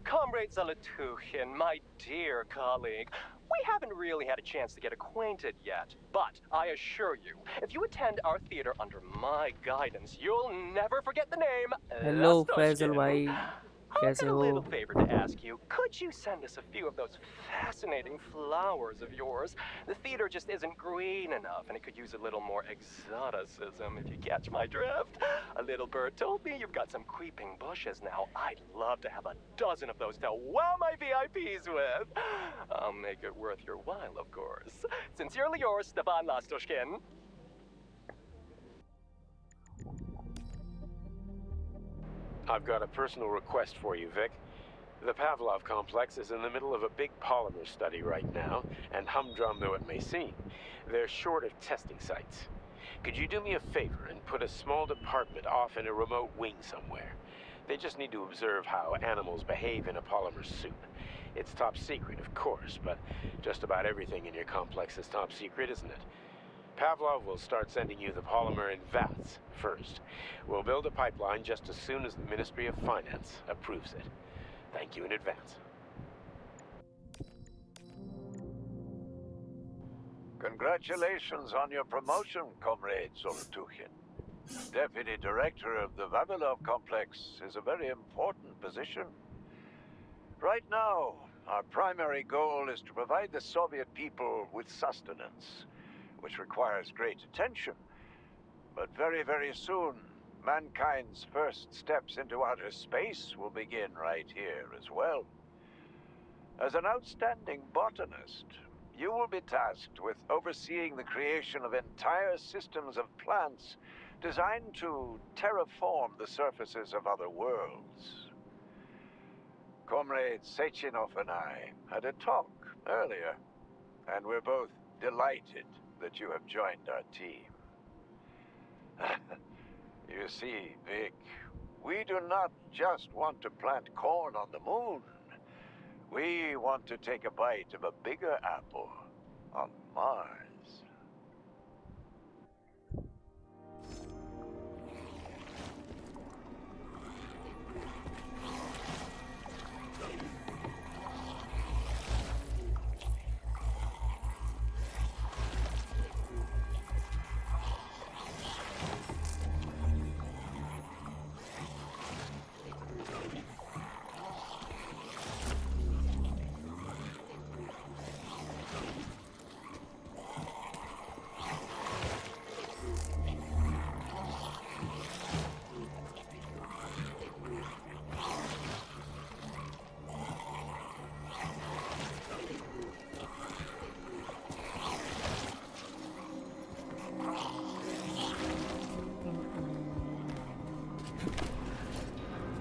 Comrade Zalatuchin, my dear colleague, we haven't really had a chance to get acquainted yet. But I assure you, if you attend our theater under my guidance, you'll never forget the name. Hello, Faisal bhai. I've got a little favor to ask you. Could you send us a few of those fascinating flowers of yours? The theater just isn't green enough, and it could use a little more exoticism, if you catch my drift. A little bird told me you've got some creeping bushes now. I'd love to have a dozen of those to wow my VIPs with. I'll make it worth your while, of course. Sincerely yours, Stepan Lastoshkin. I've got a personal request for you, Vic. The Pavlov complex is in the middle of a big polymer study right now, and humdrum though it may seem, they're short of testing sites. Could you do me a favor and put a small department off in a remote wing somewhere? They just need to observe how animals behave in a polymer soup. It's top secret, of course, but just about everything in your complex is top secret, isn't it? Pavlov will start sending you the polymer in vats first. We'll build a pipeline just as soon as the Ministry of Finance approves it. Thank you in advance. Congratulations on your promotion, Comrade Zolotuchin. Deputy Director of the Vavilov Complex is a very important position. Right now, our primary goal is to provide the Soviet people with sustenance, which requires great attention. But very, very soon, mankind's first steps into outer space will begin right here as well. As an outstanding botanist, you will be tasked with overseeing the creation of entire systems of plants designed to terraform the surfaces of other worlds. Comrade Sechenov and I had a talk earlier, and we're both delighted that you have joined our team. You see, Vic, we do not just want to plant corn on the moon. We want to take a bite of a bigger apple on Mars.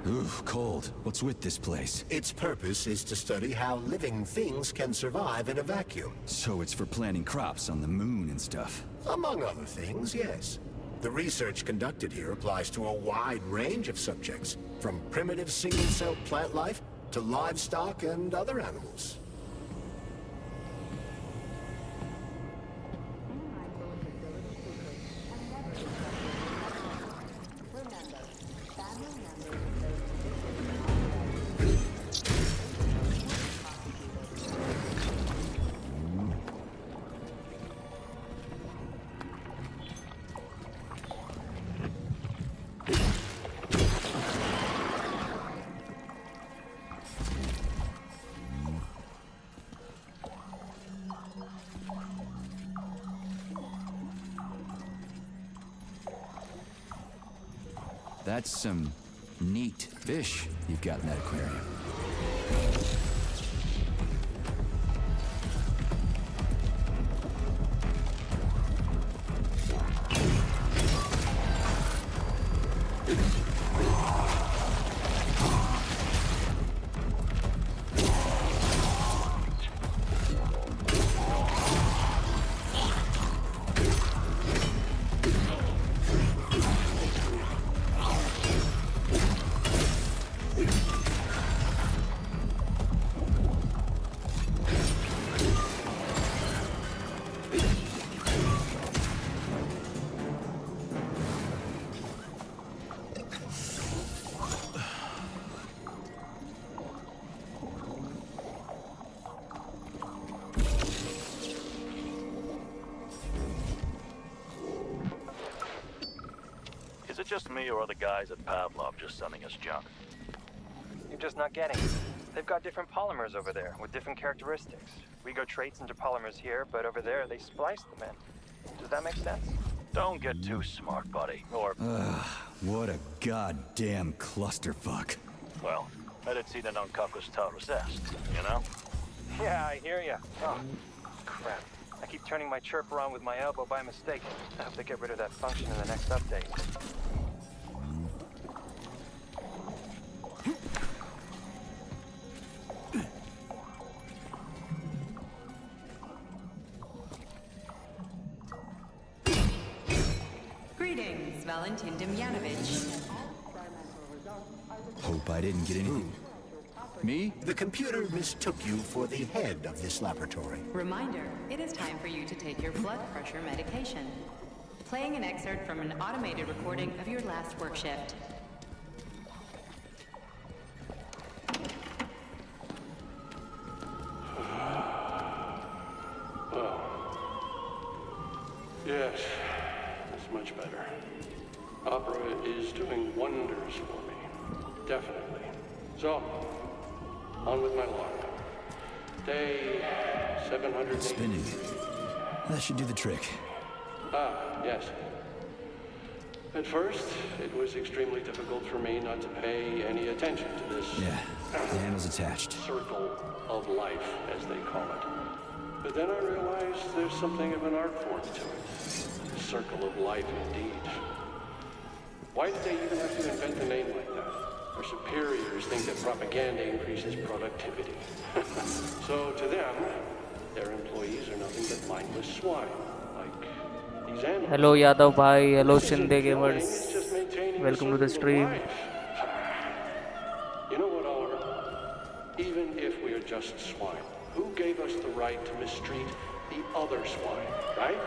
Oof, cold. What's with this place? Its purpose is to study how living things can survive in a vacuum. So it's for planting crops on the moon and stuff. Among other things, yes. The research conducted here applies to a wide range of subjects, from primitive single-cell plant life to livestock and other animals. That's some neat fish you've got in that aquarium. Is it just me, or are the guys at Pavlov just sending us junk? You're just not getting it. They've got different polymers over there with different characteristics. We go traits into polymers here, but over there they splice them in. Does that make sense? Don't get too smart, buddy. Or... what a goddamn clusterfuck. Well, medicina non capus taurus est, you know? Yeah, I hear ya. Oh, crap. I keep turning my chirp around with my elbow by mistake. I hope they get rid of that function in the next update. Greetings, Valentin Demyanovich. Hope I didn't get anything. Me? The computer mistook you for the head of this laboratory. Reminder, it is time for you to take your blood pressure medication. Playing an excerpt from an automated recording of your last work shift. Oh. Yes, that's much better. Opera is doing wonders for me. Definitely. So, on with my log. Day 700. Spinning. That should do the trick. Ah, yes. At first, it was extremely difficult for me not to pay any attention to this... Yeah, the handle's attached. ...circle of life, as they call it. But then I realized there's something of an art form to it. Circle of life indeed. Why did they even have to invent a name like that? Our superiors think that propaganda increases productivity. So to them, their employees are nothing but mindless swine, like these animals. Hello Yadav bhai, hello Shinde gamers. Welcome to the stream. You know what, Oliver? Even if we are just swine, who gave us the right to mistreat the other swine, right?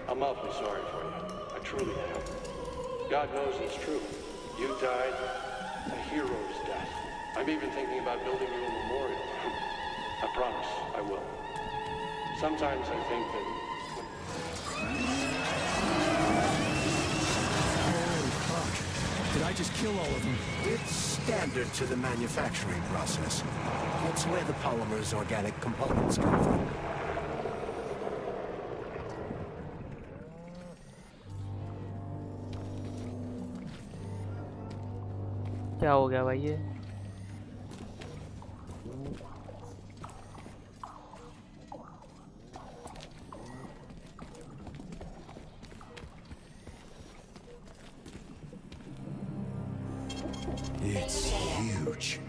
I'm awfully sorry for you. I truly am. God knows it's true. You died a hero's death. I'm even thinking about building you a memorial. I promise I will. Sometimes I think that... Holy fuck. Did I just kill all of them? It's standard to the manufacturing process. It's where the polymer's organic components come from. क्या हो गया भाई ये? It's huge.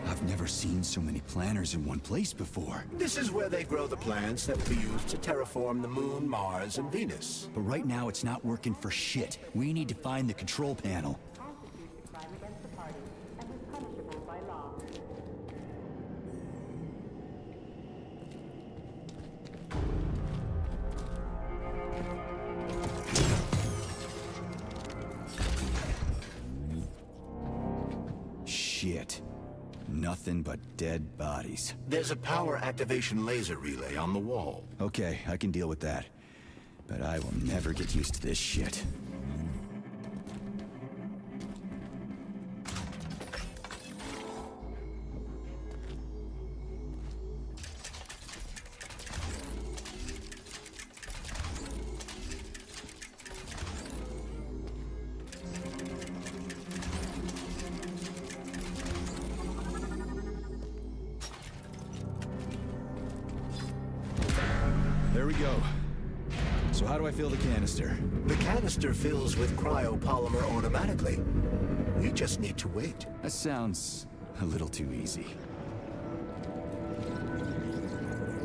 I've never seen so many planners in one place before. This is where they grow the plants that will be used to terraform the Moon, Mars, and Venus. But right now it's not working for shit. We need to find the control panel. Shit. Nothing but dead bodies. There's a power activation laser relay on the wall. Okay, I can deal with that. But I will never get used to this shit. There we go. So how do I fill the canister? The canister fills with cryopolymer automatically. We just need to wait. That sounds a little too easy.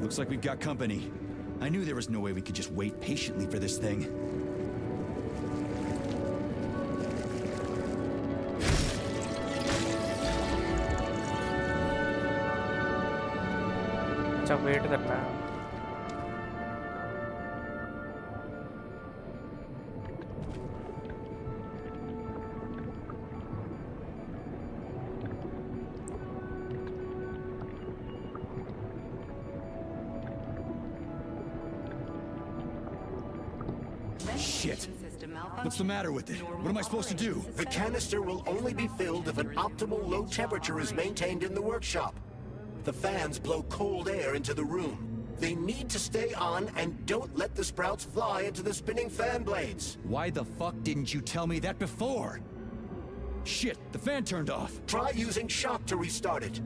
Looks like we've got company. I knew there was no way we could just wait patiently for this thing. अच्छा wait करना है. Shit! What's the matter with it? What am I supposed to do? The canister will only be filled if an optimal low temperature is maintained in the workshop. The fans blow cold air into the room. They need to stay on and don't let the sprouts fly into the spinning fan blades. Why the fuck didn't you tell me that before? Shit, the fan turned off. Try using shock to restart it.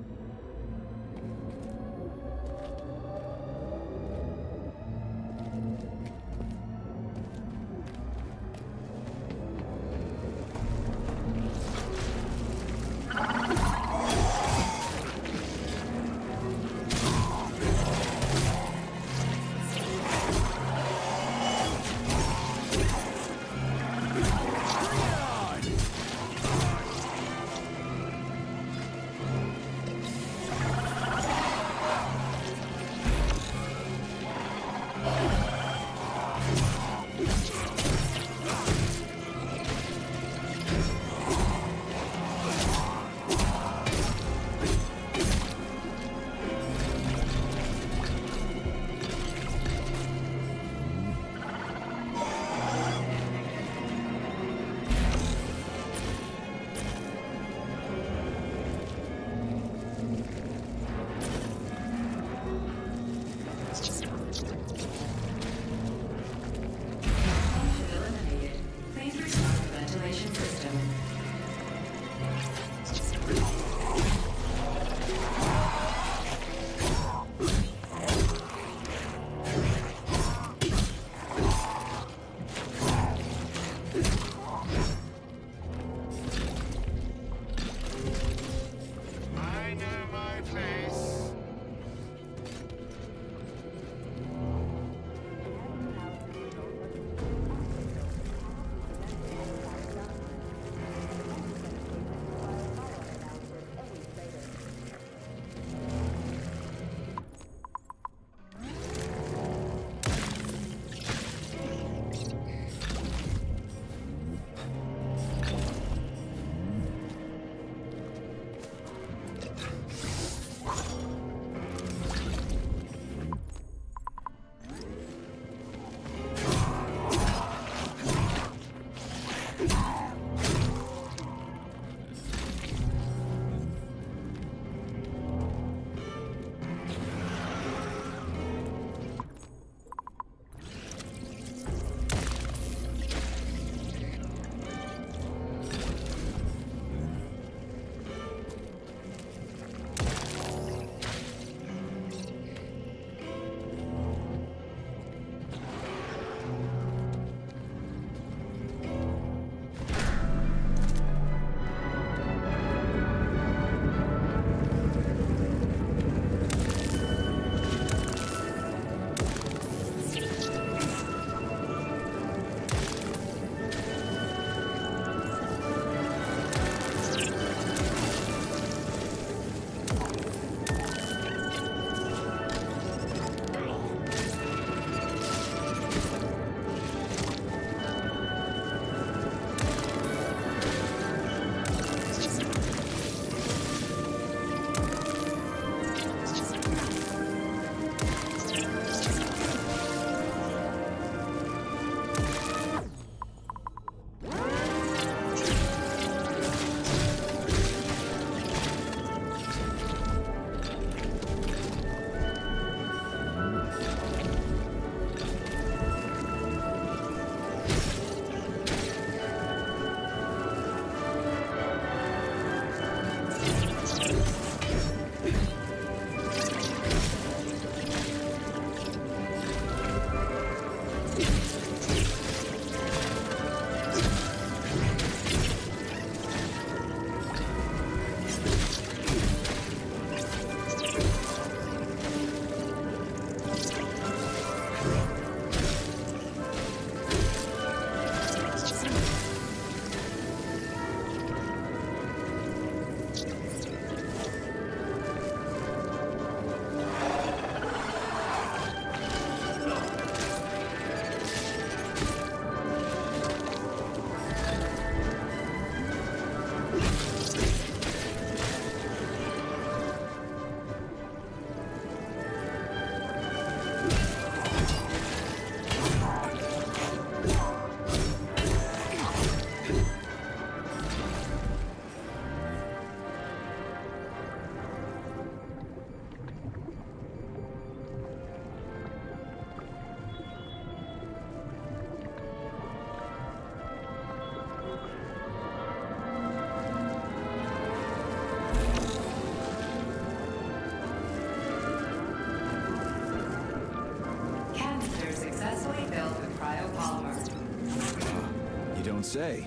don't say.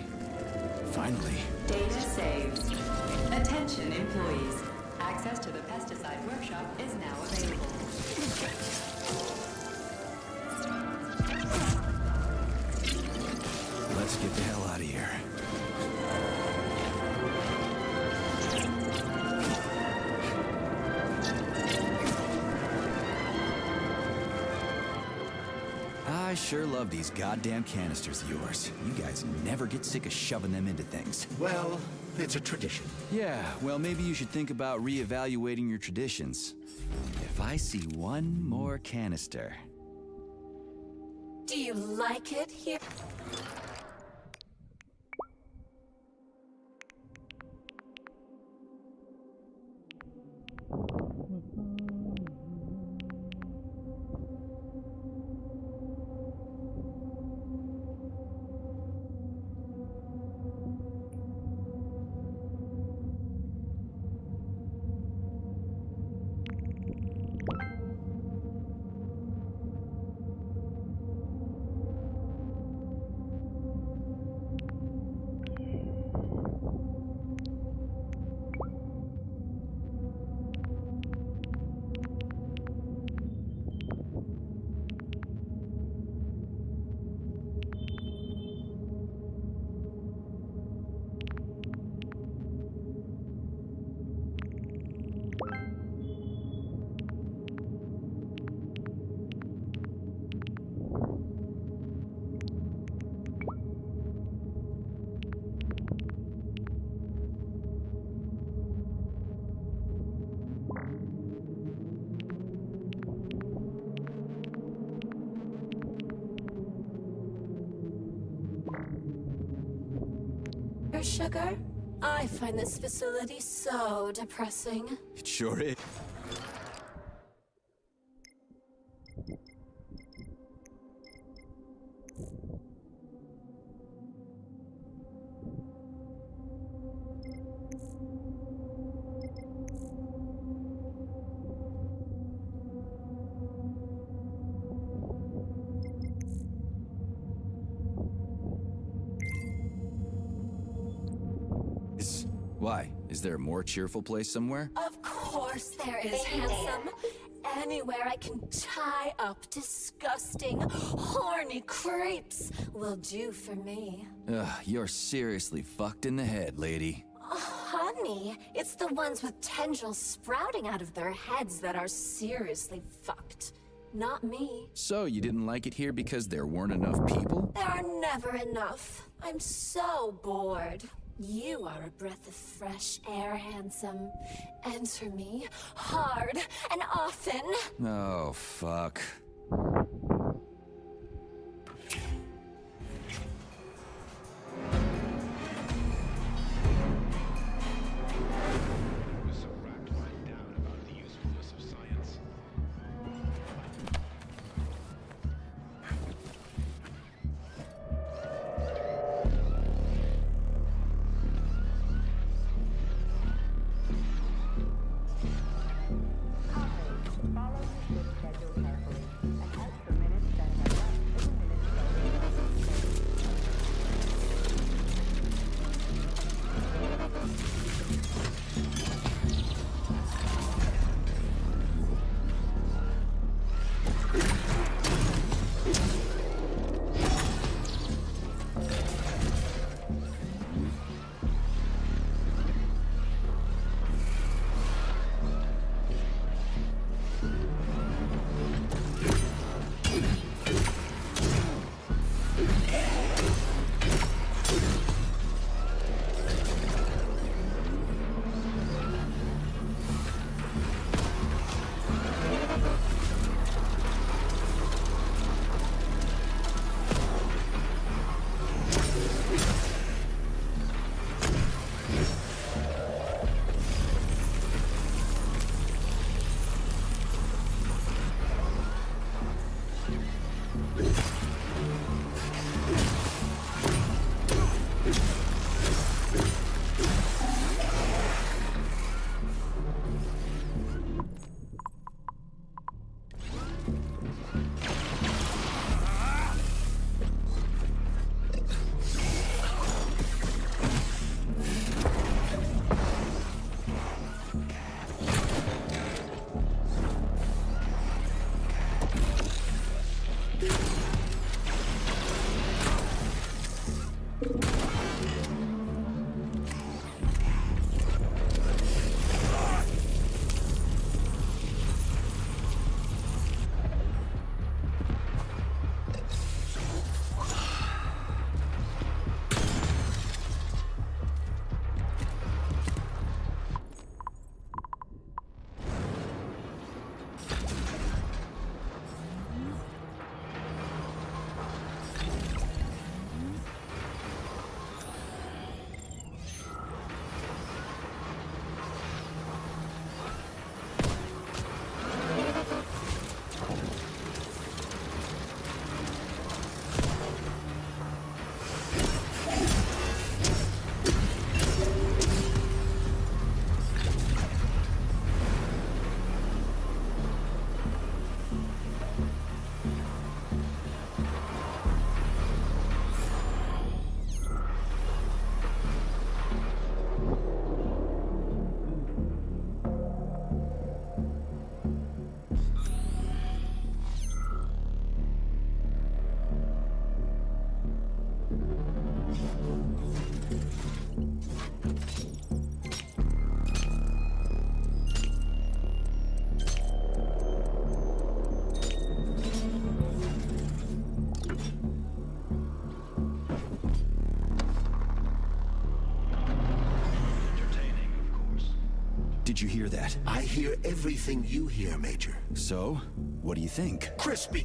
Finally. Data saved. Attention employees. Access to the pesticide workshop is now available. Let's get the hell out of here. I sure love these goddamn canisters of yours. You guys never get sick of shoving them into things. Well, it's a tradition. Yeah, well, maybe you should think about reevaluating your traditions. If I see one more canister... Do you like it here? Sugar? I find this facility so depressing. It sure is. Why? Is there a more cheerful place somewhere? Of course there is, handsome. Anywhere I can tie up disgusting, horny creeps will do for me. Ugh, you're seriously fucked in the head, lady. Oh, honey, it's the ones with tendrils sprouting out of their heads that are seriously fucked. Not me. So you didn't like it here because there weren't enough people? There are never enough. I'm so bored. You are a breath of fresh air, handsome. Enter me hard and often. Oh, fuck. Did you hear that? I hear everything you hear, Major. So, what do you think? Crispy!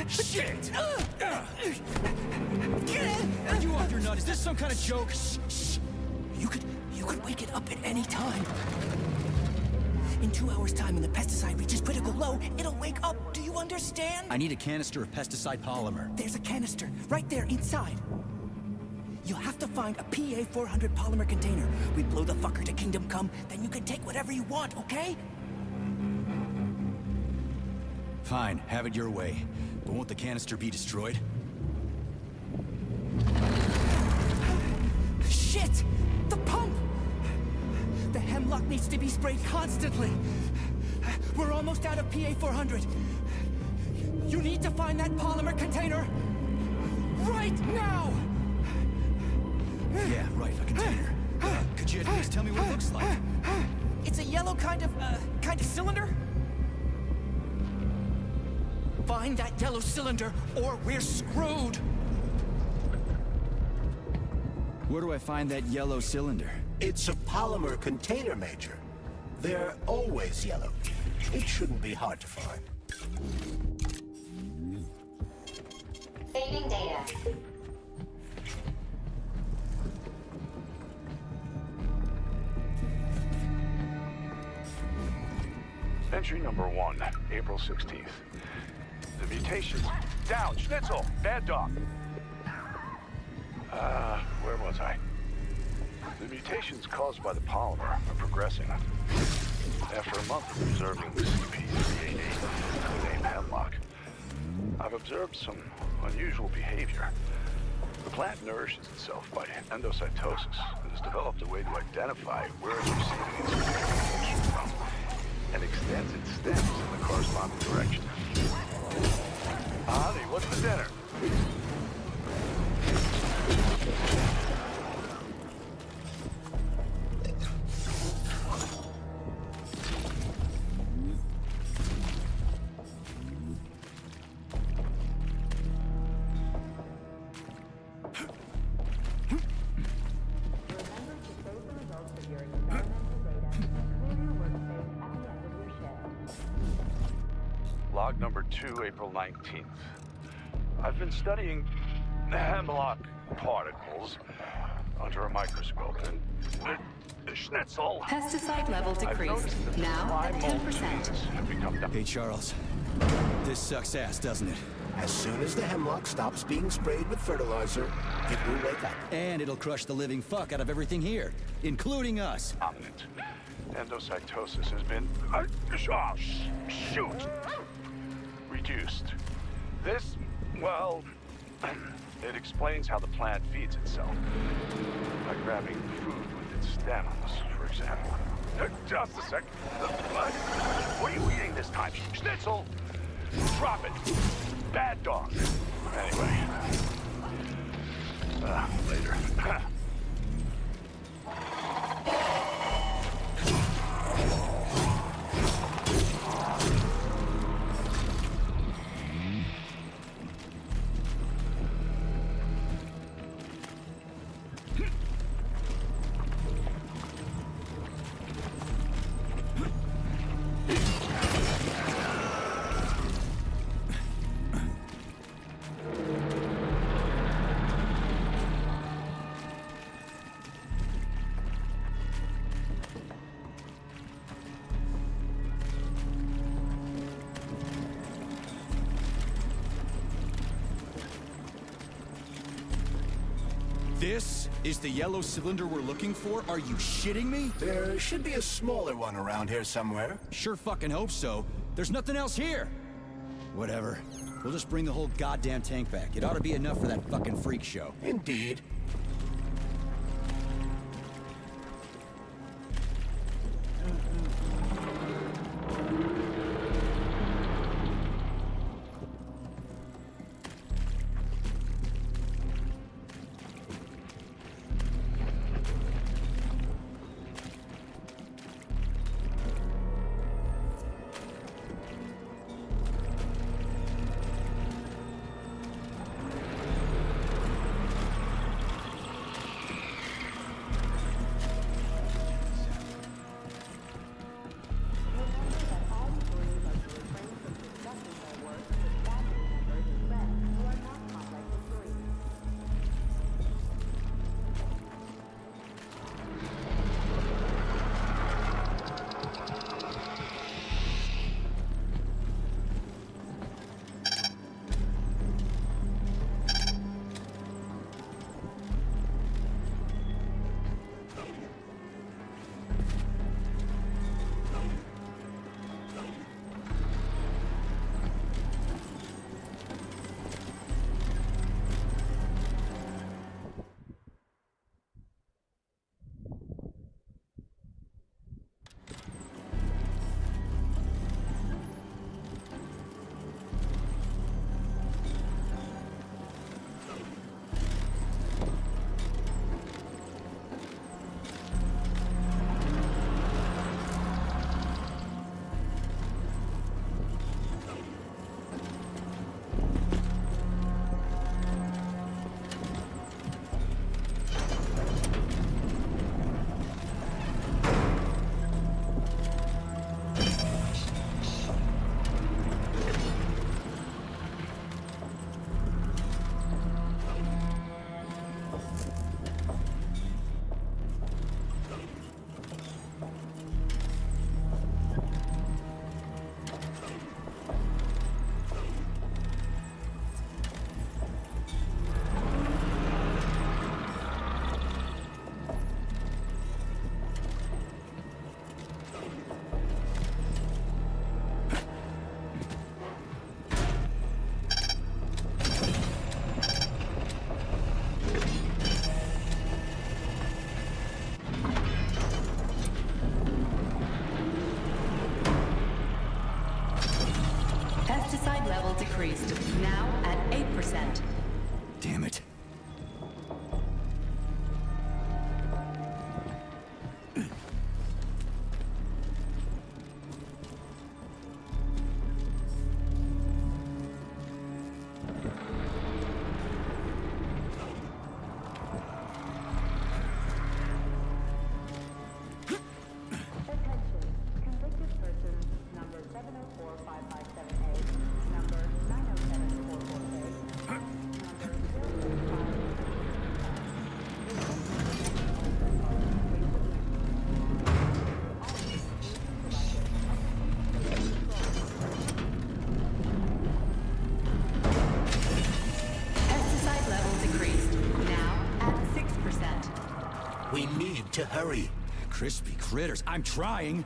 Shit! Are you off your nut? Is this some kind of joke? Shh. You could wake it up at any time. In 2 hours' time, when the pesticide reaches critical low, it'll wake up. Do you understand? I need a canister of pesticide polymer. There's a canister right there inside. You'll have to find a PA-400 polymer container. We blow the fucker to Kingdom Come, then you can take whatever you want, okay? Fine, have it your way. But won't the canister be destroyed? Shit! The pump! The hemlock needs to be sprayed constantly. We're almost out of PA-400. You need to find that polymer container right now! Yeah, right, a container. Could you at least tell me what it looks like? It's a yellow kind of cylinder? Find that yellow cylinder, or we're screwed! Where do I find that yellow cylinder? It's a polymer container, Major. They're always yellow. It shouldn't be hard to find. Saving data. Entry number 1, April 16th. The mutation... Down! Schnitzel! Bad dog! Where was I? The mutations caused by the polymer are progressing. After a month of observing the CP388 named Hemlock, I've observed some unusual behavior. The plant nourishes itself by endocytosis and has developed a way to identify where it's receiving its nutrition from and extends its stems in the corresponding direction. Honey, what's for dinner? Log number 2, April 19th. I've been studying hemlock particles under a microscope and... Schnitzel! Pesticide level decreased. Now at 10%. Hey, Charles. This sucks ass, doesn't it? As soon as the hemlock stops being sprayed with fertilizer, it will wake up. And it'll crush the living fuck out of everything here, including us. Dominant. Endocytosis has been... shoot! Reduced. This, well... it explains how the plant feeds itself. By grabbing food with its stems, for example. Just a sec. What are you eating this time? Schnitzel! Drop it! Bad dog. Anyway. Later. This is the yellow cylinder we're looking for? Are you shitting me? There should be a smaller one around here somewhere. Sure fucking hope so. There's nothing else here. Whatever. We'll just bring the whole goddamn tank back. It ought to be enough for that fucking freak show. Indeed. decreased, now at 8%. Damn it. We need to hurry. Crispy critters, I'm trying.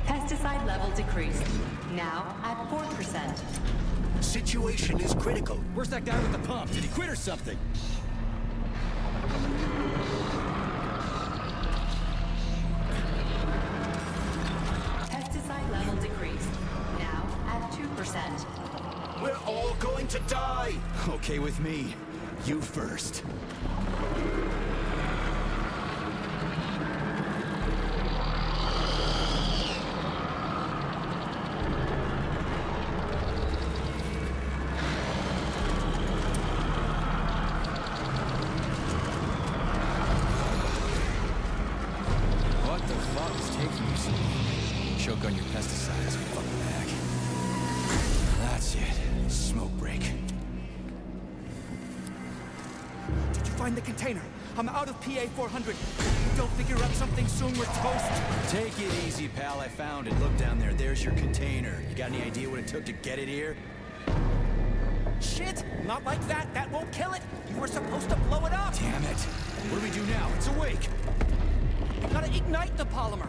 Pesticide level decreased, now at 4%. Situation is critical. Where's that guy with the pump? Did he quit or something? Pesticide level decreased, now at 2%. We're all going to die! Okay with me. You first. What the fuck is taking you so long? Choke on your pesticides, fuck bag. That's it. Smoke break. Did you find the container? I'm out of PA 400. Don't figure out something soon, we're toast. Take it easy, pal. I found it. Look down there. There's your container. You got any idea what it took to get it here? Shit! Not like that. That won't kill it. You were supposed to blow it up. Damn it. What do we do now? It's awake. You gotta ignite the polymer.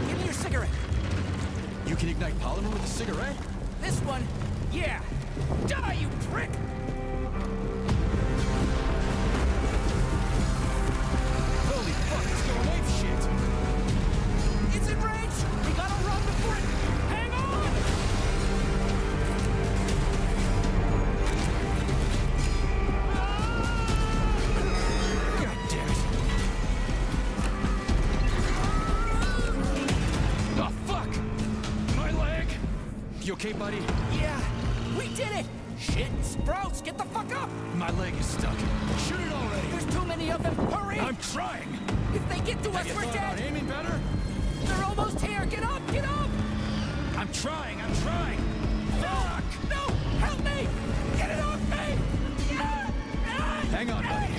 Give me your cigarette. You can ignite polymer with a cigarette? This one, yeah. Die, you prick! Holy fuck, it's going ape shit! It's in range! We gotta run before it... Hang on! God damn it! Oh, fuck! My leg! You okay, buddy? Yeah, we did it! Shit, Sprouts, get the fuck up! My leg is stuck. Shoot it already! There's too many of them, hurry! I'm trying! If they get to us, we're Thought dead! about aiming better? They're almost here, get up, get up! I'm trying! Fuck! No, help me! Get it off me! Hang on, buddy.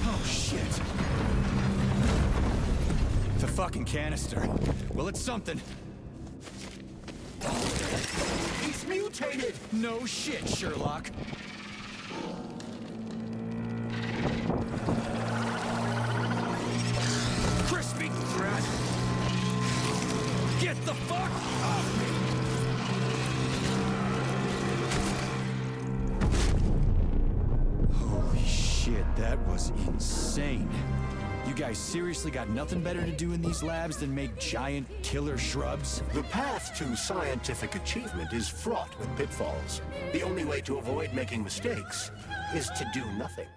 Oh, shit. The fucking canister. Well, it's something. He's mutated! No shit, Sherlock. Crispy crap! Get the fuck off me! Holy shit, that was insane. You guys seriously got nothing better to do in these labs than make giant killer shrubs? The path to scientific achievement is fraught with pitfalls. The only way to avoid making mistakes is to do nothing.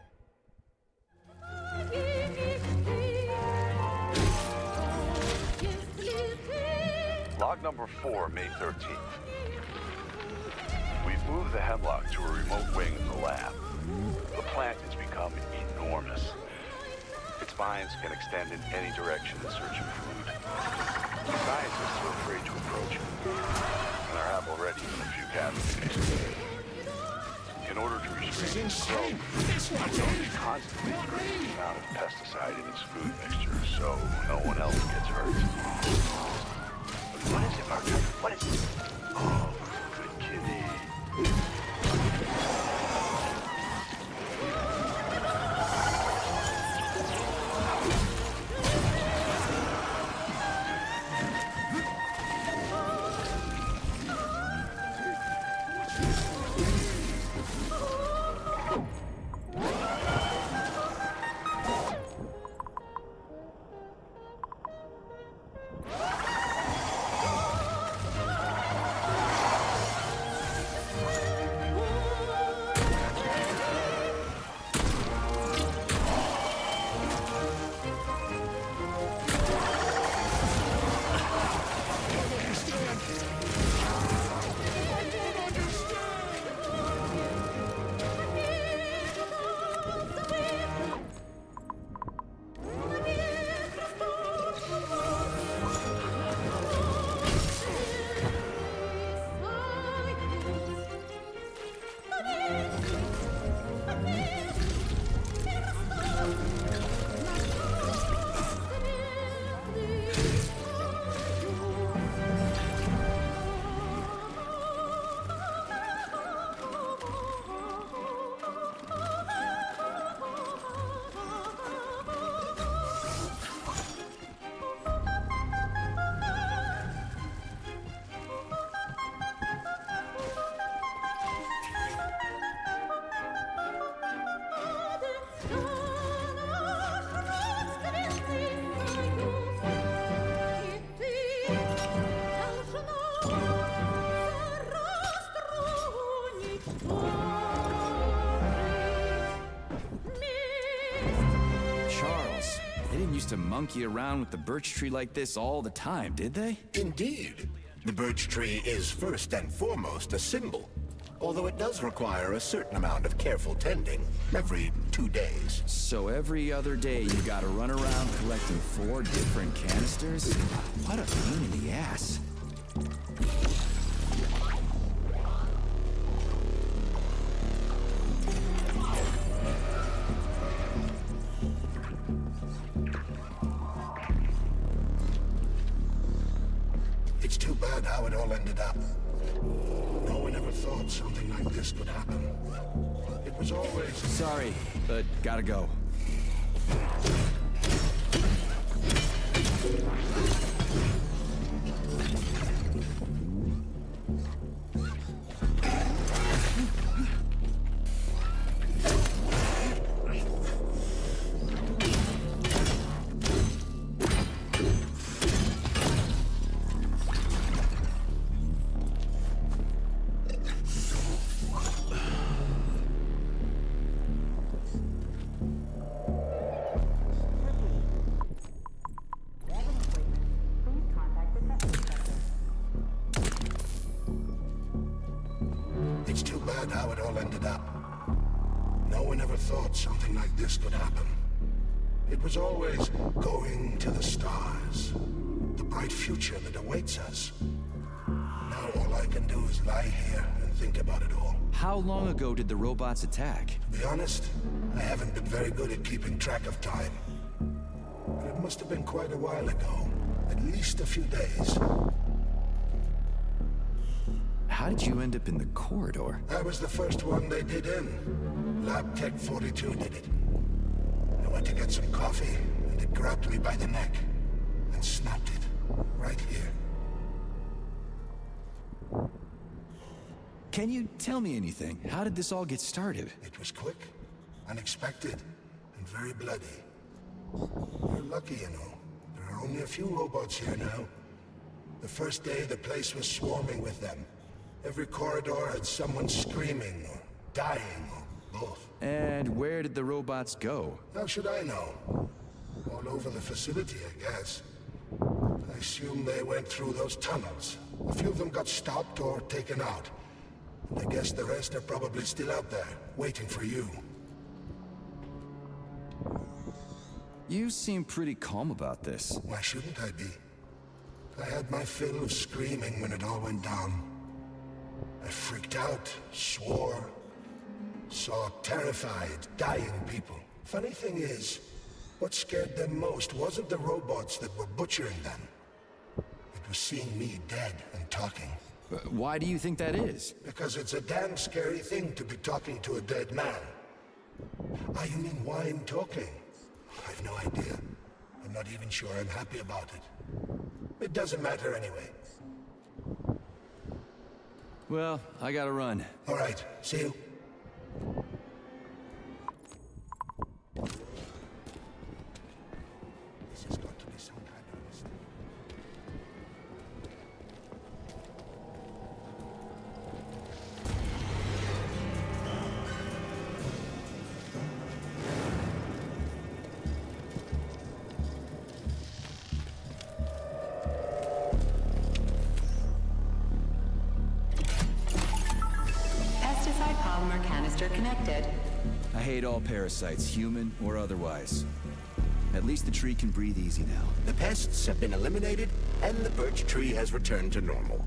Log number 4, May 13th. We've moved the Hemlock to a remote wing of the lab. The plant has become enormous. Its mines can extend in any direction in search of food. Scientists are afraid to approach it, and there have already been a few casualties. In order to restrain its growth, we're constantly increasing the amount of pesticide in its food mixture, so no one else gets hurt. What is it, Mark? What is it? Oh, good kitty. To monkey around with the birch tree like this all the time, did they? Indeed. The birch tree is first and foremost a symbol, although it does require a certain amount of careful tending every 2 days. So every other day you gotta run around collecting 4 different canisters? What a pain in the ass. It's too bad how it all ended up. No one ever thought something like this could happen. It was always... Sorry, but gotta go. It's too bad how it all ended up. No one ever thought something like this could happen. It was always going to the stars, the bright future that awaits us. Now all I can do is lie here and think about it all. How long ago did the robots attack? To be honest, I haven't been very good at keeping track of time. But it must have been quite a while ago. At least a few days. How did you end up in the corridor? I was the first one they did in. Lab Tech 42 did it. I went to get some coffee, and it grabbed me by the neck and snapped it right here. Can you tell me anything? How did this all get started? It was quick, unexpected, and very bloody. We're lucky, you know. There are only a few robots here now. The first day, the place was swarming with them. Every corridor had someone screaming, or dying, or both. And where did the robots go? How should I know? All over the facility, I guess. I assume they went through those tunnels. A few of them got stopped or taken out. And I guess the rest are probably still out there, waiting for you. You seem pretty calm about this. Why shouldn't I be? I had my fill of screaming when it all went down. I freaked out, swore, saw terrified, dying people. Funny thing is, what scared them most wasn't the robots that were butchering them. It was seeing me dead and talking. Why do you think that is? Because it's a damn scary thing to be talking to a dead man. Ah, you mean wine talking? I've no idea. I'm not even sure I'm happy about it. It doesn't matter anyway. Well, I gotta run. All right, see you. This has got to be some kind of mistake. Pesticide polymer canister connected. I hate all parasites, human or otherwise. At least the tree can breathe easy now. The pests have been eliminated, and the birch tree has returned to normal.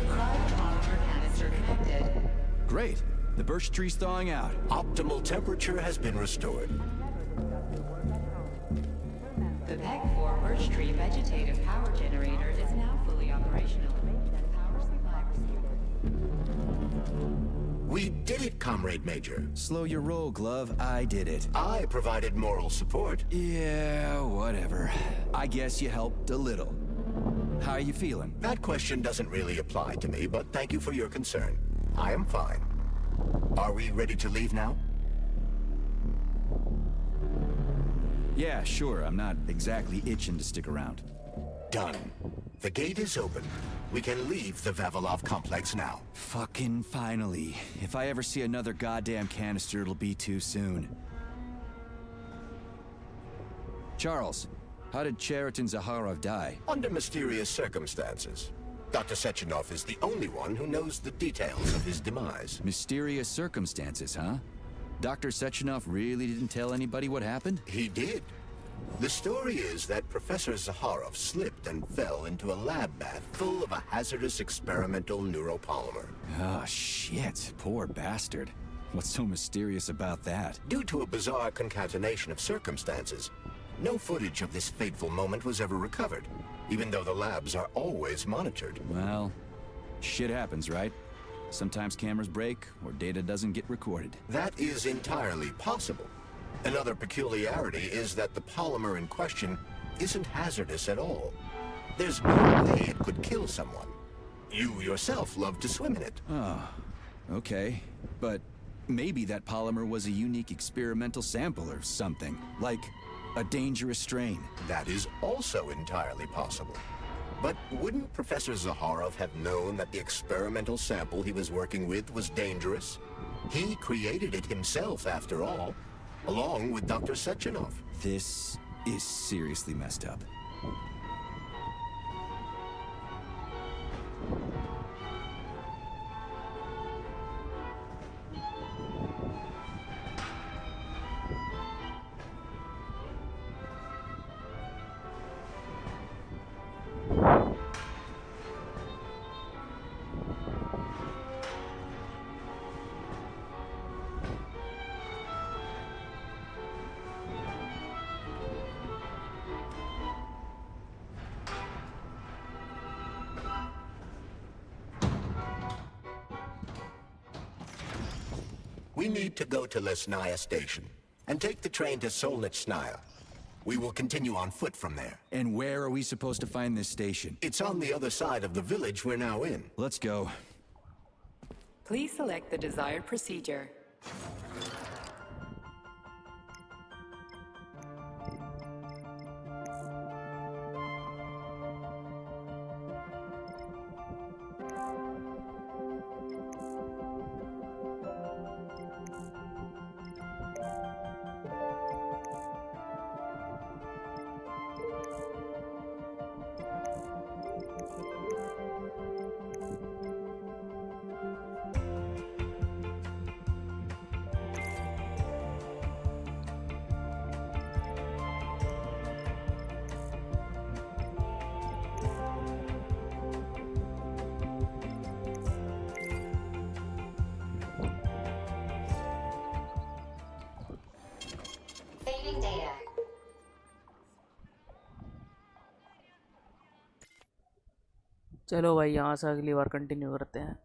Polymer canister connected. Great. The birch tree's thawing out. Optimal temperature has been restored. The PEG 4 birch tree vegetative power generator is now fully operational. Power supply restored. We did it, Comrade Major. Slow your roll, Glove. I did it. I provided moral support. Yeah, whatever. I guess you helped a little. How are you feeling? That question doesn't really apply to me, but thank you for your concern. I am fine. Are we ready to leave now? Yeah, sure. I'm not exactly itching to stick around. Done. The gate is open. We can leave the Vavilov complex now. Fucking finally. If I ever see another goddamn canister, it'll be too soon. Charles, how did Cheriton Zaharov die? Under mysterious circumstances. Dr. Sechenov is the only one who knows the details of his demise. Mysterious circumstances, huh? Dr. Sechenov really didn't tell anybody what happened? He did. The story is that Professor Zaharov slipped and fell into a lab bath full of a hazardous experimental neuropolymer. Oh, shit. Poor bastard. What's so mysterious about that? Due to a bizarre concatenation of circumstances, no footage of this fateful moment was ever recovered, even though the labs are always monitored. Well, shit happens, right? Sometimes cameras break, or data doesn't get recorded. That is entirely possible. Another peculiarity is that the polymer in question isn't hazardous at all. There's no way it could kill someone. You yourself love to swim in it. Oh, okay. But maybe that polymer was a unique experimental sample or something, like a dangerous strain. That is also entirely possible. But wouldn't Professor Zaharov have known that the experimental sample he was working with was dangerous? He created it himself, after all, along with Dr. Sechenov. This is seriously messed up. We need to go to Lesnaya Station and take the train to Solnitsnaya. We will continue on foot from there. And where are we supposed to find this station? It's on the other side of the village we're now in. Let's go. Please select the desired procedure. Saving data. चलो भाई यहाँ से अगली बार continue करते हैं।